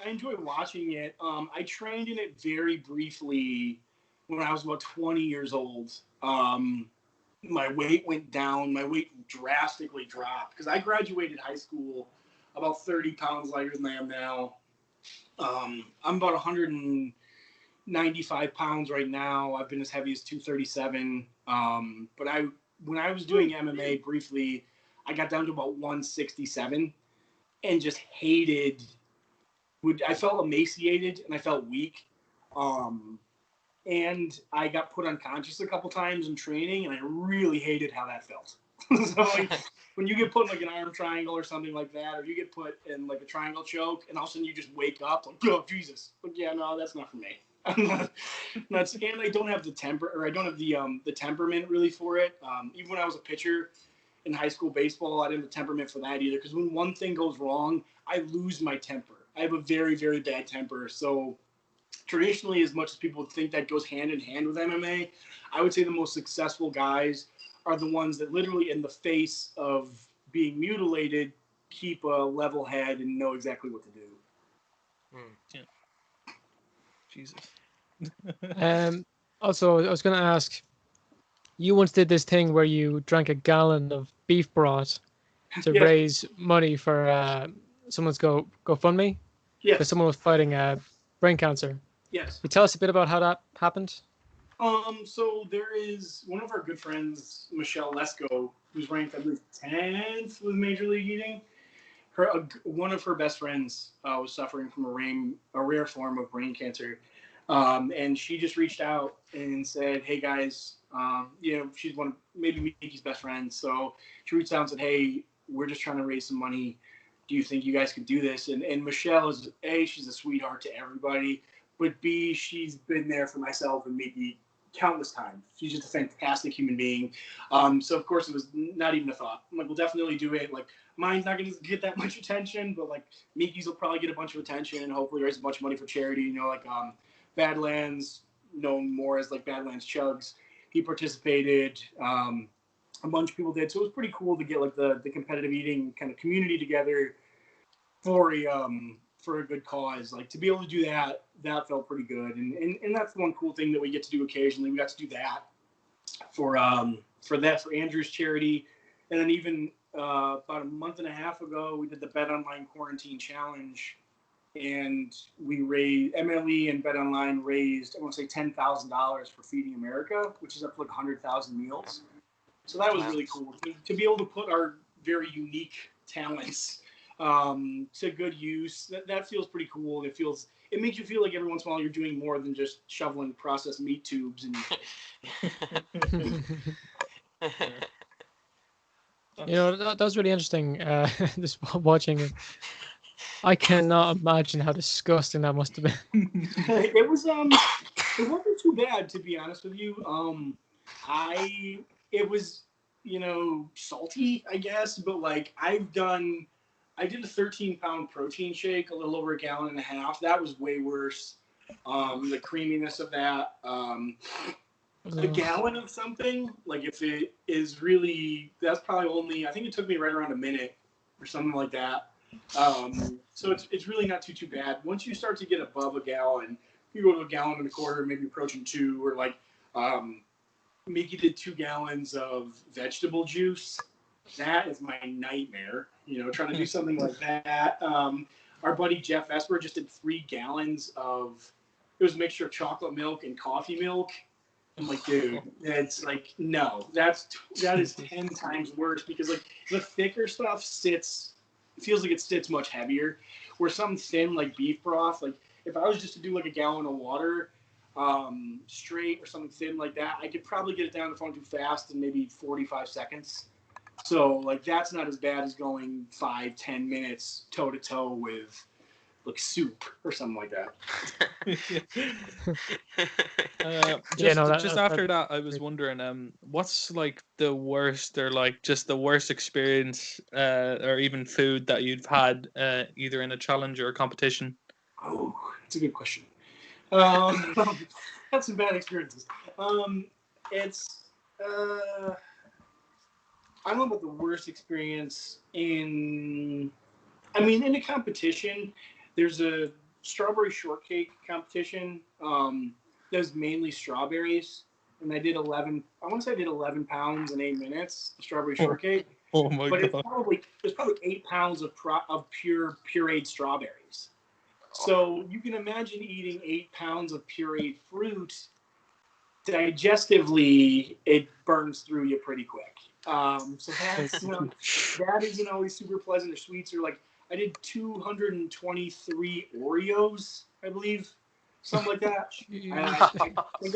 I enjoy watching it. I trained in it very briefly when I was about 20 years old. My weight went down. My weight drastically dropped because I graduated high school about 30 pounds lighter than I am now. I'm about 195 pounds right now. I've been as heavy as 237. But when I was doing MMA briefly, I got down to about 167 and just hated. I felt emaciated and I felt weak. And I got put unconscious a couple times in training, and I really hated how that felt. So like, when you get put in like an arm triangle or something like that, or you get put in like a triangle choke, and all of a sudden you just wake up like, oh Jesus, like yeah, no, that's not for me. And I don't have the the temperament really for it. Even when I was a pitcher in high school baseball, I didn't have the temperament for that either. Because when one thing goes wrong, I lose my temper. I have a very, very bad temper. So traditionally, as much as people would think that goes hand in hand with MMA, I would say the most successful guys are the ones that literally in the face of being mutilated, keep a level head and know exactly what to do. Yeah. Jesus. Also, I was going to ask, you once did this thing where you drank a gallon of beef broth to Yeah. raise money for someone's GoFundMe. because someone was fighting brain cancer. Yes. Can you tell us a bit about how that happened? So there is one of our good friends, Michelle Lesko, who's ranked, I believe, 10th with Major League Eating. One of her best friends was suffering from a rare form of brain cancer. And she just reached out and said, hey guys, she's one of maybe Mickey's best friends. So she reached out and said, hey, we're just trying to raise some money. Do you think you guys could do this? And Michelle is, A, she's a sweetheart to everybody, but B, she's been there for myself and Mickey countless times. She's just a fantastic human being. So of course it was not even a thought. I'm like, we'll definitely do it. Like, mine's not going to get that much attention, but like Mickey's will probably get a bunch of attention and hopefully raise a bunch of money for charity. Badlands, known more as like Badlands Chugs, he participated. A bunch of people did, so it was pretty cool to get like the competitive eating kind of community together for a good cause. Like, to be able to do that felt pretty good, and that's one cool thing that we get to do occasionally. We got to do that for Andrew's charity, and then even about a month and a half ago, we did the Bet Online Quarantine Challenge. And MLE and Bet Online raised, I want to say $10,000 for Feeding America, which is up to like 100,000 meals. So that was really cool to be able to put our very unique talents to good use. That feels pretty cool. It makes you feel like every once in a while you're doing more than just shoveling processed meat tubes. And that was really interesting. Just watching it. I cannot imagine how disgusting that must have been. It wasn't too bad, to be honest with you. It was, salty, I guess, but like I did a 13-pound protein shake, a little over a gallon and a half. That was way worse. The creaminess of that, a gallon of something, like if it is really, that's probably only, I think it took me right around a minute or something like that. So it's really not too bad. Once you start to get above a gallon, you go to a gallon and a quarter, maybe approaching 2, or like Mickey did 2 gallons of vegetable juice. That is my nightmare. Trying to do something like that. Our buddy Jeff Esper just did 3 gallons of. It was a mixture of chocolate milk and coffee milk. I'm like, dude, it's like, no, that is 10 times worse, because like the thicker stuff feels like it sits much heavier, where something thin like beef broth, like if I was just to do like a gallon of water straight or something thin like that, I could probably get it down the phone too fast in maybe 45 seconds. So like that's not as bad as going 5-10 minutes toe to toe with like soup or something like that. Just after that, I was wondering, what's like the worst, or like just the worst experience, or even food that you've had, either in a challenge or a competition? Oh, that's a good question. Had some bad experiences. I don't know about the worst experience in a competition. There's a strawberry shortcake competition that was mainly strawberries, and I did 11 pounds in 8 minutes of strawberry shortcake. Oh my god! It's probably 8 pounds of pure pureed strawberries. So you can imagine eating 8 pounds of pureed fruit. Digestively, it burns through you pretty quick. So that isn't always super pleasant. Or sweets are like, I did 223 Oreos, I believe, something like that. I think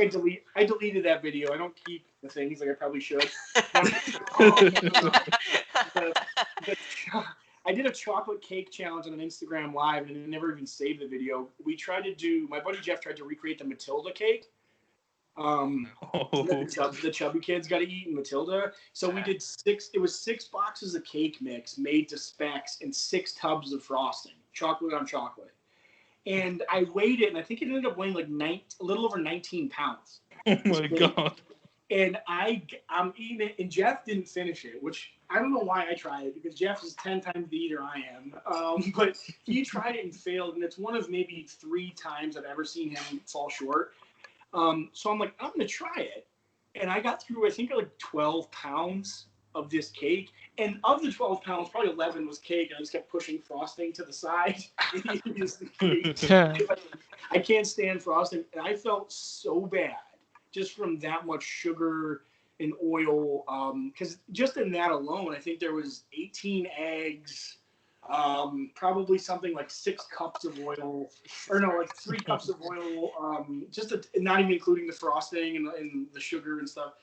I deleted that video. I don't keep the things like I probably should. I did a chocolate cake challenge on an Instagram Live, and I never even saved the video. My buddy Jeff tried to recreate the Matilda cake. The chubby kids got to eat in Matilda. So we did 6 boxes of cake mix made to specs and 6 tubs of frosting, chocolate on chocolate. And I weighed it, and I think it ended up weighing like a little over 19 pounds. Oh my god. And I'm eating it, and Jeff didn't finish it, which I don't know why I tried it, because Jeff is 10 times the eater I am. But he tried it and failed, and it's one of maybe 3 times I've ever seen him fall short. So I'm like, I'm going to try it. And I got through, I think, like 12 pounds of this cake. And of the 12 pounds, probably 11 was cake. And I just kept pushing frosting to the side. I can't stand frosting. And I felt so bad just from that much sugar and oil. Because just in that alone, I think there was 18 eggs, probably something like 6 cups of oil, or no, like 3 cups of oil, not even including the frosting and the sugar and stuff.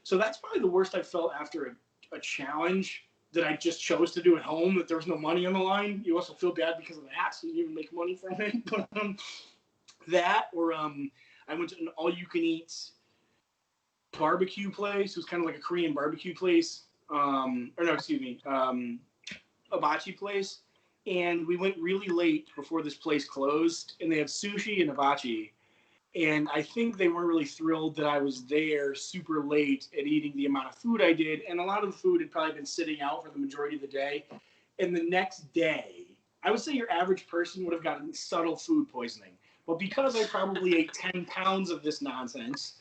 So that's probably the worst I felt after a challenge that I just chose to do at home, that there was no money on the line. You also feel bad because of that, so you didn't even make money from it. But that, or I went to an all-you-can-eat barbecue place. It was kind of like a Korean barbecue place. Hibachi place. And we went really late before this place closed, and they had sushi and hibachi. And I think they weren't really thrilled that I was there super late at eating the amount of food I did. And a lot of the food had probably been sitting out for the majority of the day. And the next day, I would say your average person would have gotten subtle food poisoning. But because I probably ate 10 pounds of this nonsense,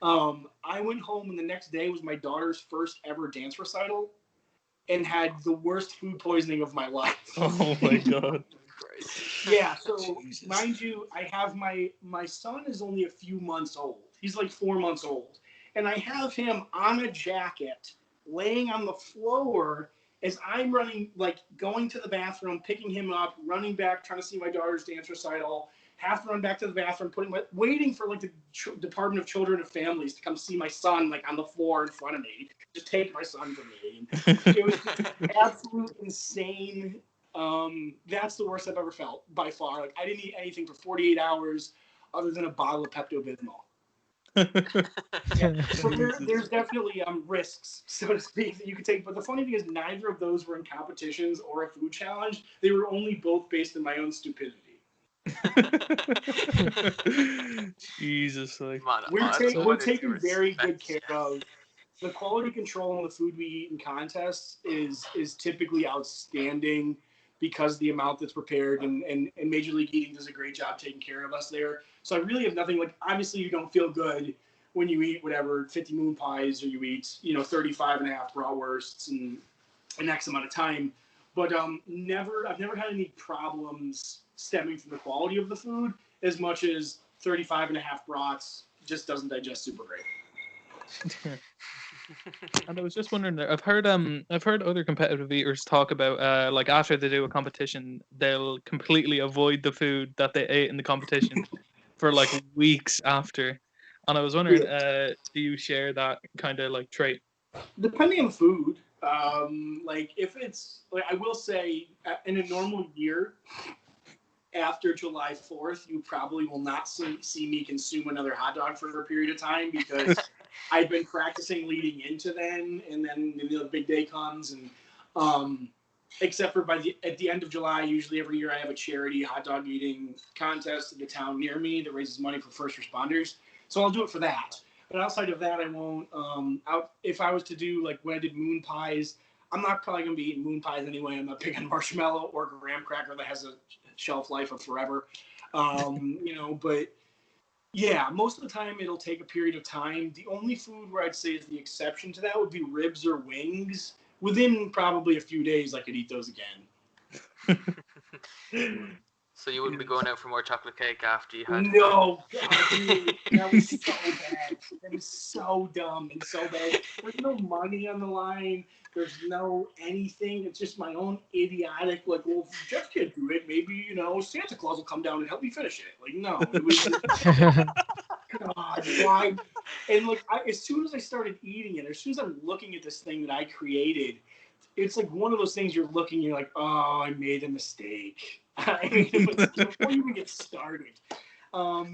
I went home, and the next day was my daughter's first ever dance recital, and had the worst food poisoning of my life. Oh my God. Yeah, so Jesus. mind you, I have my son is only a few months old. He's like 4 months old. And I have him on a jacket, laying on the floor as I'm running, like going to the bathroom, picking him up, running back, trying to see my daughter's dance recital, have to run back to the bathroom, waiting for like the Department of Children and Families to come see my son like on the floor in front of me. Just take my son from me. And it was absolute insane. That's the worst I've ever felt by far. Like I didn't eat anything for 48 hours other than a bottle of Pepto-Bismol. So there's definitely risks, so to speak, that you could take. But the funny thing is, neither of those were in competitions or a food challenge. They were only both based on my own stupidity. Jesus, like We're taking very good care of. The quality control on the food we eat in contests is typically outstanding because the amount that's prepared, and Major League Eating does a great job taking care of us there. So I really have nothing, like, obviously you don't feel good when you eat whatever 50 moon pies, or you eat 35 and a half bratwursts in X amount of time. But I've never had any problems stemming from the quality of the food as much as 35 and a half brats just doesn't digest super great. And I was just wondering, I've heard other competitive eaters talk about like after they do a competition, they'll completely avoid the food that they ate in the competition for like weeks after. And I was wondering, do you share that kind of like trait? Depending on the food, like if it's like, I will say in a normal year, after July 4th, you probably will not see me consume another hot dog for a period of time, because I've been practicing leading into then, and then the big day comes, and except for at the end of July, usually every year I have a charity hot dog eating contest in the town near me that raises money for first responders. So I'll do it for that. But outside of that, I won't. If I was to do like when I did moon pies, I'm not probably gonna be eating moon pies anyway. I'm not big on marshmallow or graham cracker that has a shelf life of forever. But yeah, most of the time it'll take a period of time. The only food where I'd say is the exception to that would be ribs or wings. Within probably a few days, I could eat those again. So you wouldn't be going out for more chocolate cake after you had... No, God, dude, that was so bad. That was so dumb and so bad. There's no money on the line. There's no anything. It's just my own idiotic, like, well, if Jeff can't do it, maybe, Santa Claus will come down and help me finish it. Like, no. It was God, why? And, like, as soon as I started eating it, as soon as I'm looking at this thing that I created, it's like one of those things you're looking, you're like, oh, I made a mistake. I mean, before you even get started. But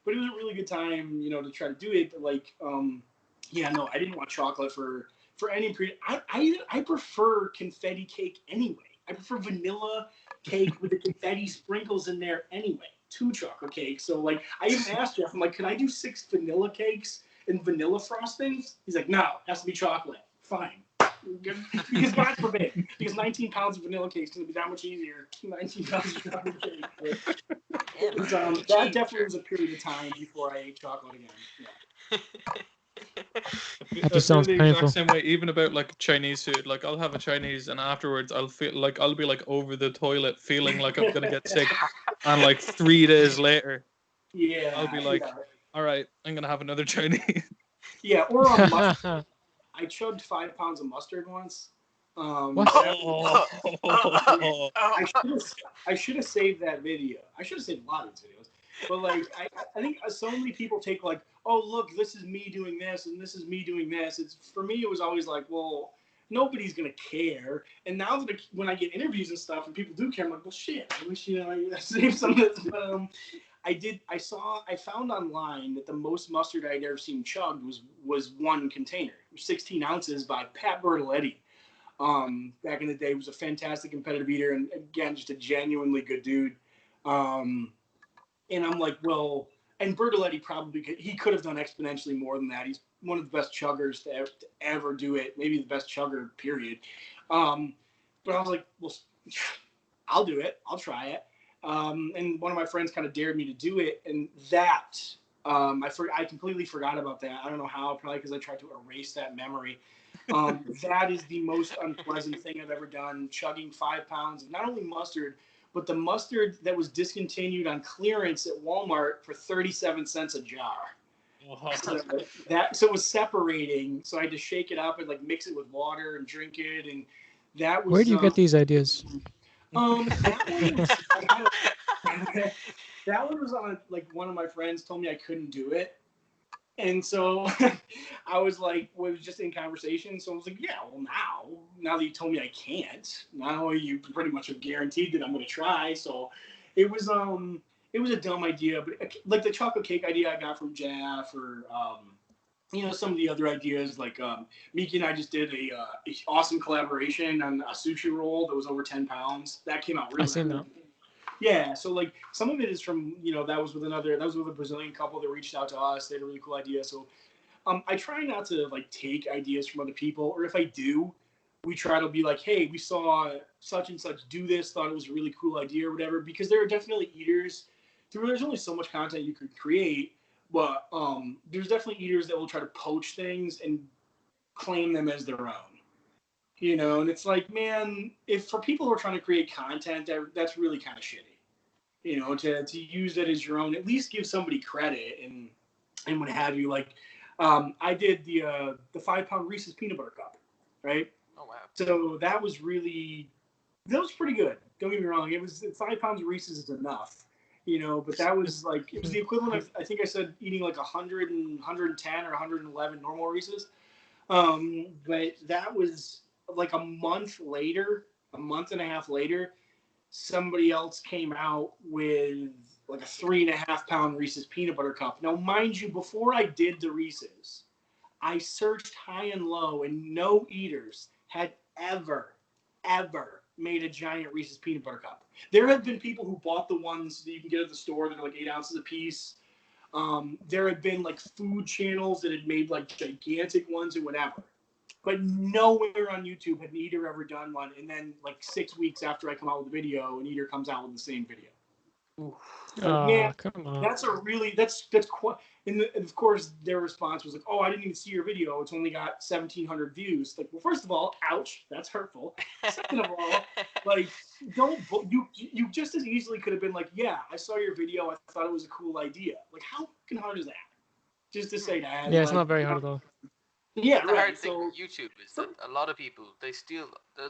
it was a really good time, to try to do it. But like, I didn't want chocolate for any period. I prefer confetti cake anyway. I prefer vanilla cake with the confetti sprinkles in there anyway. 2 chocolate cakes. So like, I even asked Jeff, I'm like, can I do 6 vanilla cakes and vanilla frostings? He's like, no, it has to be chocolate. Fine. Because God forbid, because 19 pounds of vanilla cake is going to be that much easier. 19 pounds of chocolate cake. That definitely was a period of time before I ate chocolate again. Yeah. That just sounds the painful. exact same way, even about like Chinese food. Like I'll have a Chinese, and afterwards I'll feel like I'll be like over the toilet, feeling like I'm gonna get sick, and like 3 days later, Yeah, I'll be like, all right, I'm gonna have another Chinese. yeah. Or on mustard. I chugged 5 pounds of mustard once. What? Oh. I should have saved that video. I should have saved a lot of these videos. But like, I think so many people take like, oh look, this is me doing this and this is me doing this. It's for me, it was always like, well, nobody's gonna care. And now that when I get interviews and stuff and people do care, I'm like, well, shit. I wish I saved some of this. But I found online that the most mustard I'd ever seen chugged was one container, 16 ounces by Pat Bertoletti. Back in the day, was a fantastic competitive eater, and again, just a genuinely good dude. And I'm like, well, and Bertoletti he could have done exponentially more than that. He's one of the best chuggers to ever do it, maybe the best chugger, period. But I was like, well, I'll do it. I'll try it. And one of my friends kind of dared me to do it, and that I completely forgot about that. I don't know how, probably because I tried to erase that memory. That is the most unpleasant thing I've ever done, chugging 5 pounds of not only mustard, but the mustard that was discontinued on clearance at Walmart for 37 cents a jar. So it was separating, so I had to shake it up and like mix it with water and drink it, and that was. Where do you get these ideas? That one was on like one of my friends told me I couldn't do it. And so I was like, well, it was just in conversation. So I was like, yeah, well, now that you told me I can't, now you pretty much have guaranteed that I'm going to try. So it was a dumb idea, but like the chocolate cake idea I got from Jeff, or some of the other ideas, like Miki and I just did a awesome collaboration on a sushi roll that was over 10 pounds. That came out really I seen cool. that. Yeah, so like some of it is from, that was with a Brazilian couple that reached out to us. They had a really cool idea. So I try not to like take ideas from other people, or if I do, we try to be like, hey, we saw such and such do this, thought it was a really cool idea or whatever, because there are definitely eaters. There's only so much content you could create, but there's definitely eaters that will try to poach things and claim them as their own. And it's like, man, if for people who are trying to create content, that's really kind of shitty. To use it as your own, at least give somebody credit and what have you. Like, I did the 5 pound Reese's peanut butter cup, right? Oh wow! So that was pretty good. Don't get me wrong. It was 5 pounds of Reese's is enough, But that was like, it was the equivalent of, I think I said, eating like 100 and 110 or 111 normal Reese's. But that was like a month and a half later, somebody else came out with like a 3.5 pound Reese's peanut butter cup. Now, mind you, before I did the Reese's, I searched high and low, and no eaters had ever made a giant Reese's peanut butter cup. There have been people who bought the ones that you can get at the store that are like 8 ounces a piece. There had been like food channels that had made like gigantic ones and whatever. But nowhere on YouTube had an eater ever done one. And then like 6 weeks after I come out with the video, an eater comes out with the same video. Man, come on. that's quite. And of course, their response was like, "Oh, I didn't even see your video. It's only got 1,700 views." Like, well, first of all, ouch, that's hurtful. Second of all, like, you just as easily could have been like, "Yeah, I saw your video. I thought it was a cool idea." Like, how fucking hard is that? Just to say that. Yeah, it's not very hard at all. Yeah, the right. hard thing with YouTube is that a lot of people, there's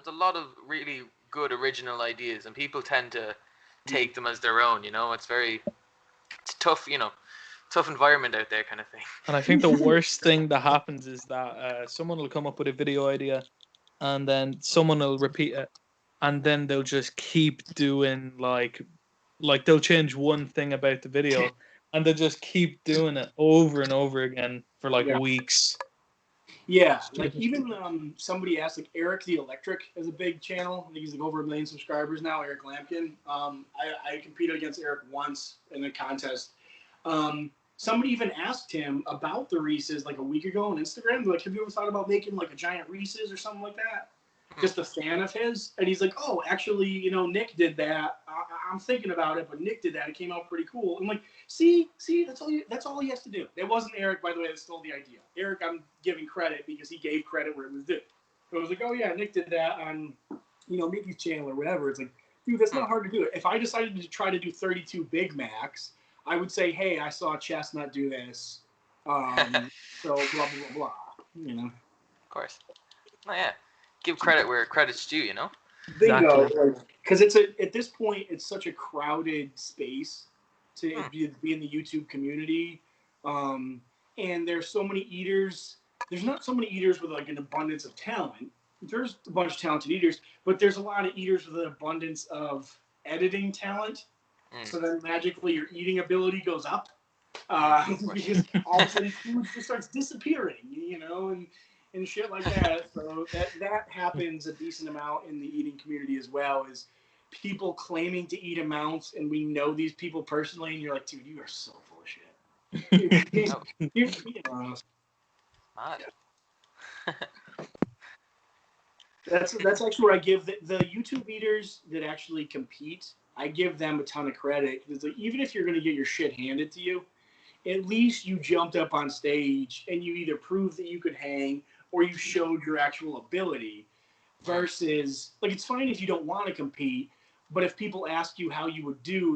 a lot of really good original ideas, and people tend to take them as their own. It's tough, tough environment out there, kind of thing. And I think the worst thing that happens is that someone will come up with a video idea, and then someone will repeat it, and then they'll just keep doing like they'll change one thing about the video, and they'll just keep doing it over and over again for weeks. Yeah, like even somebody asked, like Eric the Electric has a big channel. I think he's like over 1 million subscribers now, Eric Lampkin. I competed against Eric once in a contest. Somebody even asked him about the Reese's like a week ago on Instagram. They're like, have you ever thought about making like a giant Reese's or something like that? Just a fan of his. And he's like, oh, actually, Nick did that. I'm thinking about it, but Nick did that. It came out pretty cool. I'm like, see, that's all he has to do. It wasn't Eric, by the way, that stole the idea. Eric, I'm giving credit because he gave credit where it was due. So I was like, oh yeah, Nick did that on, Mickey's channel or whatever. It's like, dude, that's not hard to do. If I decided to try to do 32 Big Macs, I would say, hey, I saw Chestnut do this. So blah, blah, blah, Of course. Oh yeah. Give credit where credit's due, Bingo. Because at this point, it's such a crowded space to be in the YouTube community. And there's so many eaters. There's not so many eaters with like an abundance of talent. There's a bunch of talented eaters, but there's a lot of eaters with an abundance of editing talent. So then magically your eating ability goes up. Because all of a sudden food just starts disappearing, and shit like that. So that happens a decent amount in the eating community as well, is people claiming to eat amounts, and we know these people personally, and you're like, dude, you are so full of shit. You're That's actually where I give the YouTube eaters that actually compete, I give them a ton of credit. Because like, even if you're going to get your shit handed to you, at least you jumped up on stage and you either proved that you could hang or you showed your actual ability. Versus, like, it's fine if you don't want to compete, but if people ask you how you would do,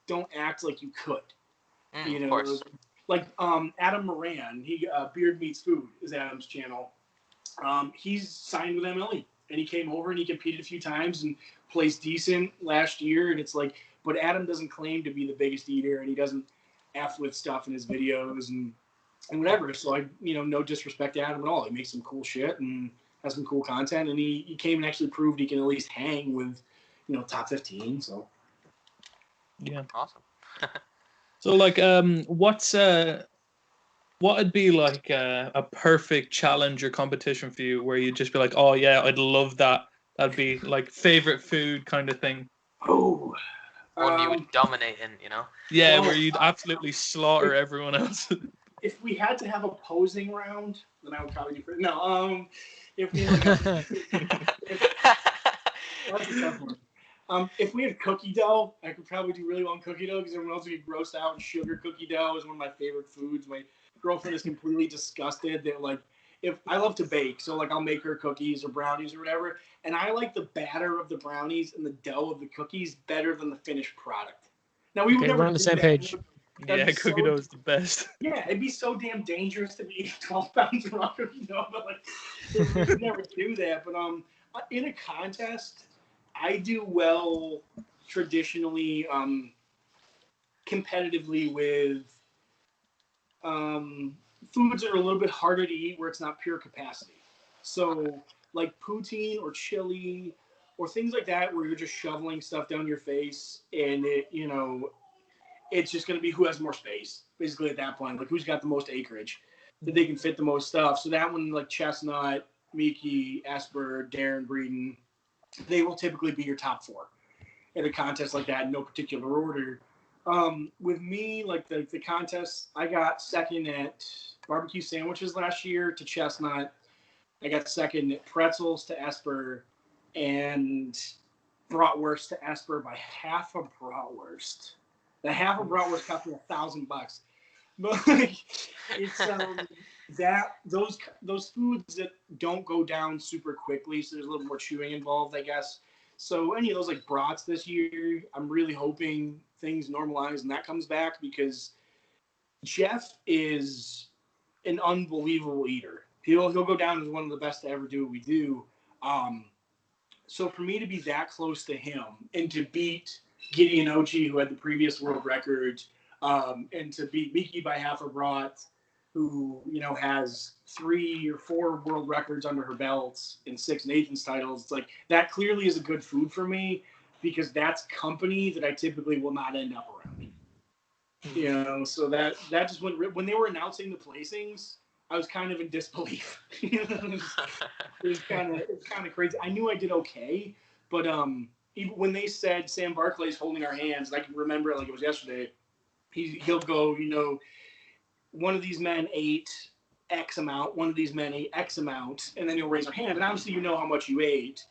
don't act like you could. Of course. Like Adam Moran, Beard Meets Food is Adam's channel. He's signed with MLE, and he came over and he competed a few times and placed decent last year. And it's like, but Adam doesn't claim to be the biggest eater, and he doesn't F with stuff in his videos and whatever. So I, no disrespect to Adam at all. He makes some cool shit and has some cool content, and he came and actually proved he can at least hang with, top 15. So yeah, awesome. So like, what would be like a perfect challenge or competition for you where you'd just be like, oh yeah, I'd love that. That'd be like favorite food kind of thing. Oh, one you would dominate in, Yeah, where you'd absolutely slaughter everyone else. If we had to have a posing round, then I would probably do. No, if we had that's a tough one. If we had cookie dough, I could probably do really well in cookie dough because everyone else would get grossed out. And sugar cookie dough is one of my favorite foods. My girlfriend is completely disgusted that, like, if I love to bake, so like I'll make her cookies or brownies or whatever, and I like the batter of the brownies and the dough of the cookies better than the finished product. Now we would never we're on the same page. Yeah, cookie dough is the best. Yeah, it'd be so damn dangerous to be 12 pounds of raw cookie dough, but like we would never do that. But in a contest, I do well traditionally, competitively with foods that are a little bit harder to eat where it's not pure capacity. So like poutine or chili or things like that where you're just shoveling stuff down your face and it's just going to be who has more space basically at that point. Like who's got the most acreage that they can fit the most stuff. So that one, like Chestnut, Miki, Esper, Darren, Breeden, they will typically be your top four in a contest like that in no particular order. With me, like the contest, I got second at barbecue sandwiches last year to Chestnut. I got second at pretzels to Esper, and bratwurst to Esper by half a bratwurst. The half a bratwurst cost me $1,000. But like, it's those foods that don't go down super quickly, so there's a little more chewing involved, I guess. So any of those like brats this year, I'm really hoping things normalize and that comes back because Jeff is an unbelievable eater. He'll go down as one of the best to ever do what we do. So for me to be that close to him and to beat Gideon Ochi, who had the previous world record, and to beat Miki by half a brat, who has 3 or 4 world records under her belts and 6 Nathan's titles, it's like that clearly is a good food for me because that's company that I typically will not end up around. So that just when they were announcing the placings, I was kind of in disbelief. It was kind of crazy. I knew I did okay, but even when they said Sam Barclay's holding our hands, and I can remember it like it was yesterday. He'll go, one of these men ate X amount, one of these men ate X amount, and then you'll raise your hand. And obviously you know how much you ate.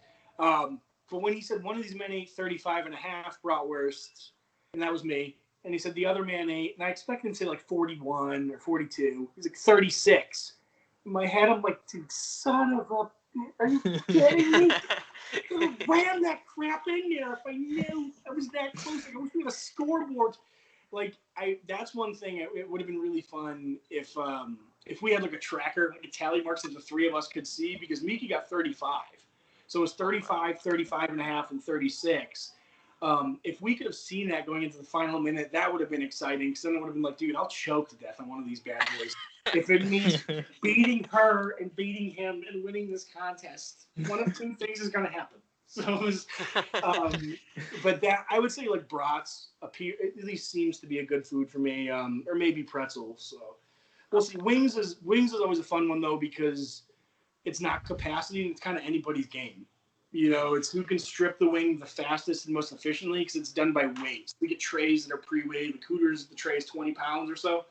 But when he said one of these men ate 35 and a half bratwursts, and that was me, and he said the other man ate, and I expected him to say like 41 or 42. He's like 36. In my head, I'm like, dude, son of a... Are you kidding me? I could have rammed that crap in there if I knew I was that close. I wish we had a scoreboard. Like, that's one thing. It would have been really fun if we had like a tracker, like a tally marks that the three of us could see, because Miki got 35. So it was 35, 35 and a half, and 36. If we could have seen that going into the final minute, that would have been exciting. Because then it would have been like, dude, I'll choke to death on one of these bad boys. If it means beating her and beating him and winning this contest, one of two things is going to happen. So it was, but that, I would say like brats appear, at least seems to be a good food for me, or maybe pretzels. So we'll see. Wings is always a fun one though, because it's not capacity. It's kind of anybody's game. You know, it's who can strip the wing the fastest and most efficiently, because it's done by weight. We get trays that are pre-weighed. The Cooters, the tray is 20 pounds or so.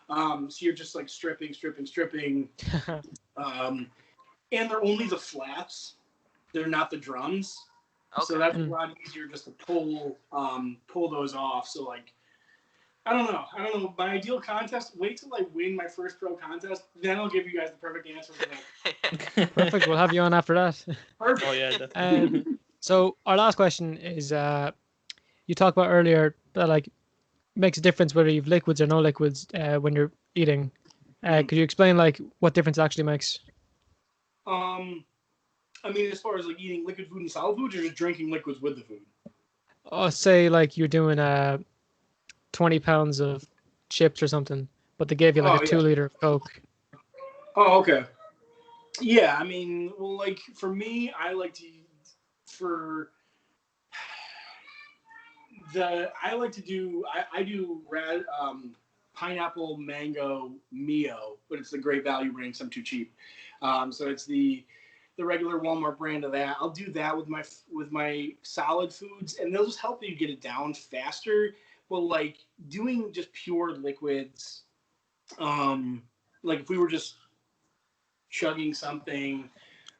So you're just like stripping. And they're only the flats. They're not the drums. Okay. So that's a lot easier just to pull those off. So like, I don't know. My ideal contest, wait till I win my first pro contest, then I'll give you guys the perfect answer for that. Perfect. We'll have you on after that. Perfect. Oh yeah. So our last question is, you talked about earlier that like makes a difference whether you've liquids or no liquids when you're eating. Could you explain like what difference it actually makes? I mean, as far as like eating liquid food and solid food, or just drinking liquids with the food? Say like you're doing 20 pounds of chips or something, but they gave you like a 2 liter of Coke. Oh, okay. Yeah, I mean, well, like for me, I like to do pineapple mango Mio, but it's the Great Value brand, so I'm too cheap. So it's the regular Walmart brand of that. I'll do that with my solid foods, and they'll just help you get it down faster. Well, like doing just pure liquids, like if we were just chugging something,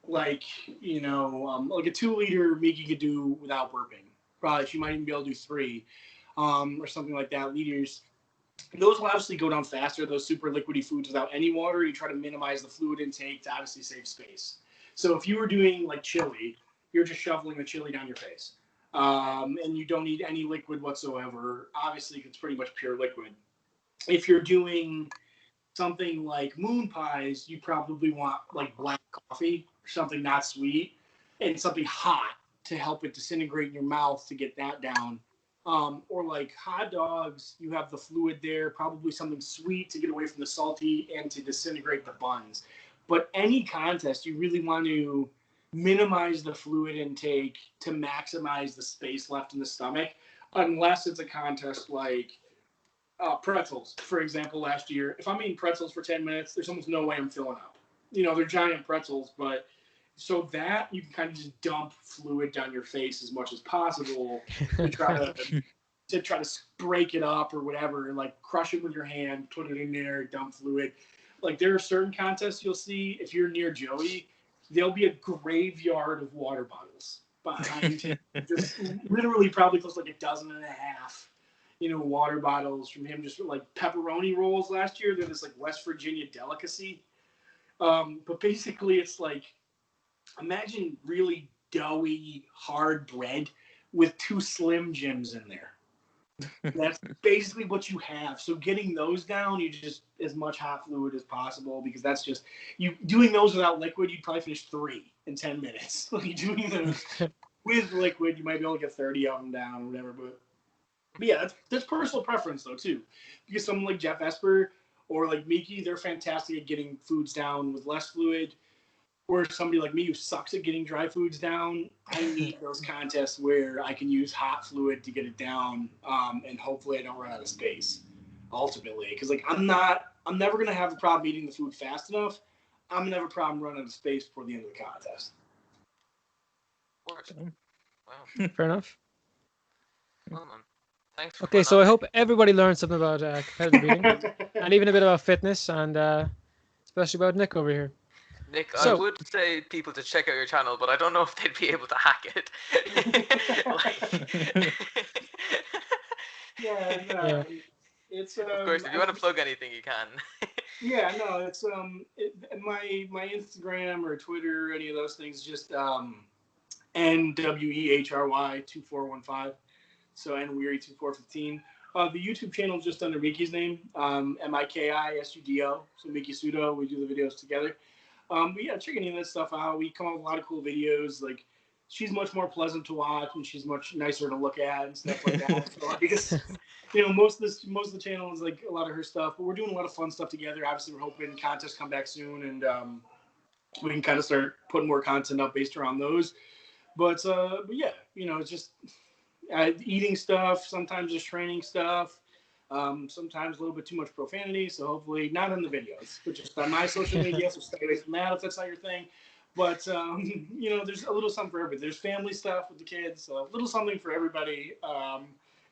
like like a 2 liter Miki could do without burping. Probably she might even be able to do 3, or something like that. Liters. Those will obviously go down faster. Those super liquidy foods without any water, you try to minimize the fluid intake to obviously save space. So if you were doing like chili, you're just shoveling the chili down your face. And you don't need any liquid whatsoever. Obviously, it's pretty much pure liquid. If you're doing something like moon pies, you probably want like black coffee or something not sweet, and something hot to help it disintegrate in your mouth to get that down. Or like hot dogs, you have the fluid there, probably something sweet to get away from the salty and to disintegrate the buns. But any contest, you really want to minimize the fluid intake to maximize the space left in the stomach, unless it's a contest like pretzels, for example. Last year, if I'm eating pretzels for 10 minutes, there's almost no way I'm filling up. They're giant pretzels, but so that you can kind of just dump fluid down your face as much as possible to try to break it up or whatever, and like crush it with your hand, put it in there, dump fluid. Like there are certain contests you'll see, if you're near Joey, there'll be a graveyard of water bottles behind him. Just literally probably close to like 12 water bottles from him, just like pepperoni rolls last year. They're this like West Virginia delicacy. But basically it's like, imagine really doughy, hard bread with 2 Slim Jims in there. That's basically what you have. So getting those down, you just as much hot fluid as possible, because that's just you doing those without liquid. You'd probably finish 3 in 10 minutes. Like doing those with liquid, you might be able to get 30 of them down or whatever. But yeah, that's personal preference though too, because someone like Jeff Esper or like Miki, they're fantastic at getting foods down with less fluid. Or somebody like me who sucks at getting dry foods down, I need those contests where I can use hot fluid to get it down, and hopefully I don't run out of space, ultimately. Because like I'm never gonna have a problem eating the food fast enough. I'm gonna have a problem running out of space before the end of the contest. Wow. Fair enough. Well, man. Thanks. Okay, so I hope everybody learned something about competitive eating, and even a bit about fitness, and especially about Nick over here. Nick, I So- would say people to check out your channel, but I don't know if they'd be able to hack it. Yeah, no, Yeah. it's Of course, if you want to plug anything, you can. yeah, no, it's my Instagram or Twitter, any of those things, just NWEHRY 2415. So Wehry 2415. The YouTube channel is just under Miki's name, MIKISUDO. So Miki Sudo. We do the videos together. But yeah, check any of that stuff out. We come up with a lot of cool videos. Like, she's much more pleasant to watch, and she's much nicer to look at and stuff like that. So I guess, most of the channel is like a lot of her stuff. But we're doing a lot of fun stuff together. Obviously, we're hoping contests come back soon, and we can kind of start putting more content up based around those. But yeah, it's just eating stuff. Sometimes just training stuff. Sometimes a little bit too much profanity, so hopefully not in the videos, but just on my social media, so stay away from that if that's not your thing. But, there's a little something for everybody. There's family stuff with the kids, so a little something for everybody,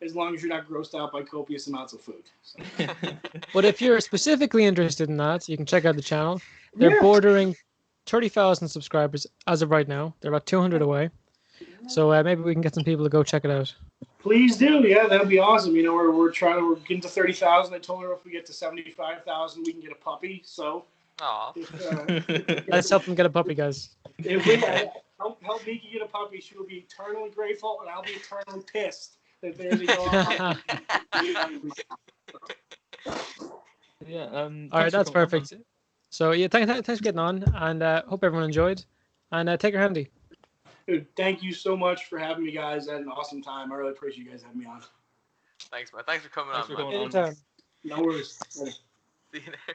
as long as you're not grossed out by copious amounts of food. So. But if you're specifically interested in that, you can check out the channel. They're Yeah. bordering 30,000 subscribers as of right now. They're about 200 away. So maybe we can get some people to go check it out. Please do, yeah, that'd be awesome. We're getting to 30,000. I told her if we get to 75,000, we can get a puppy. So, Aw. Let's help them get a puppy, guys. if we help Miki get a puppy, she will be eternally grateful, and I'll be eternally pissed that there's a dog. Yeah. All right, that's perfect. So yeah, thanks for getting on, and hope everyone enjoyed. And take her handy. Dude, thank you so much for having me, guys. I had an awesome time. I really appreciate you guys having me on. Thanks, man. Thanks for coming Thanks on, for man. coming on. Anytime. No worries. See you now.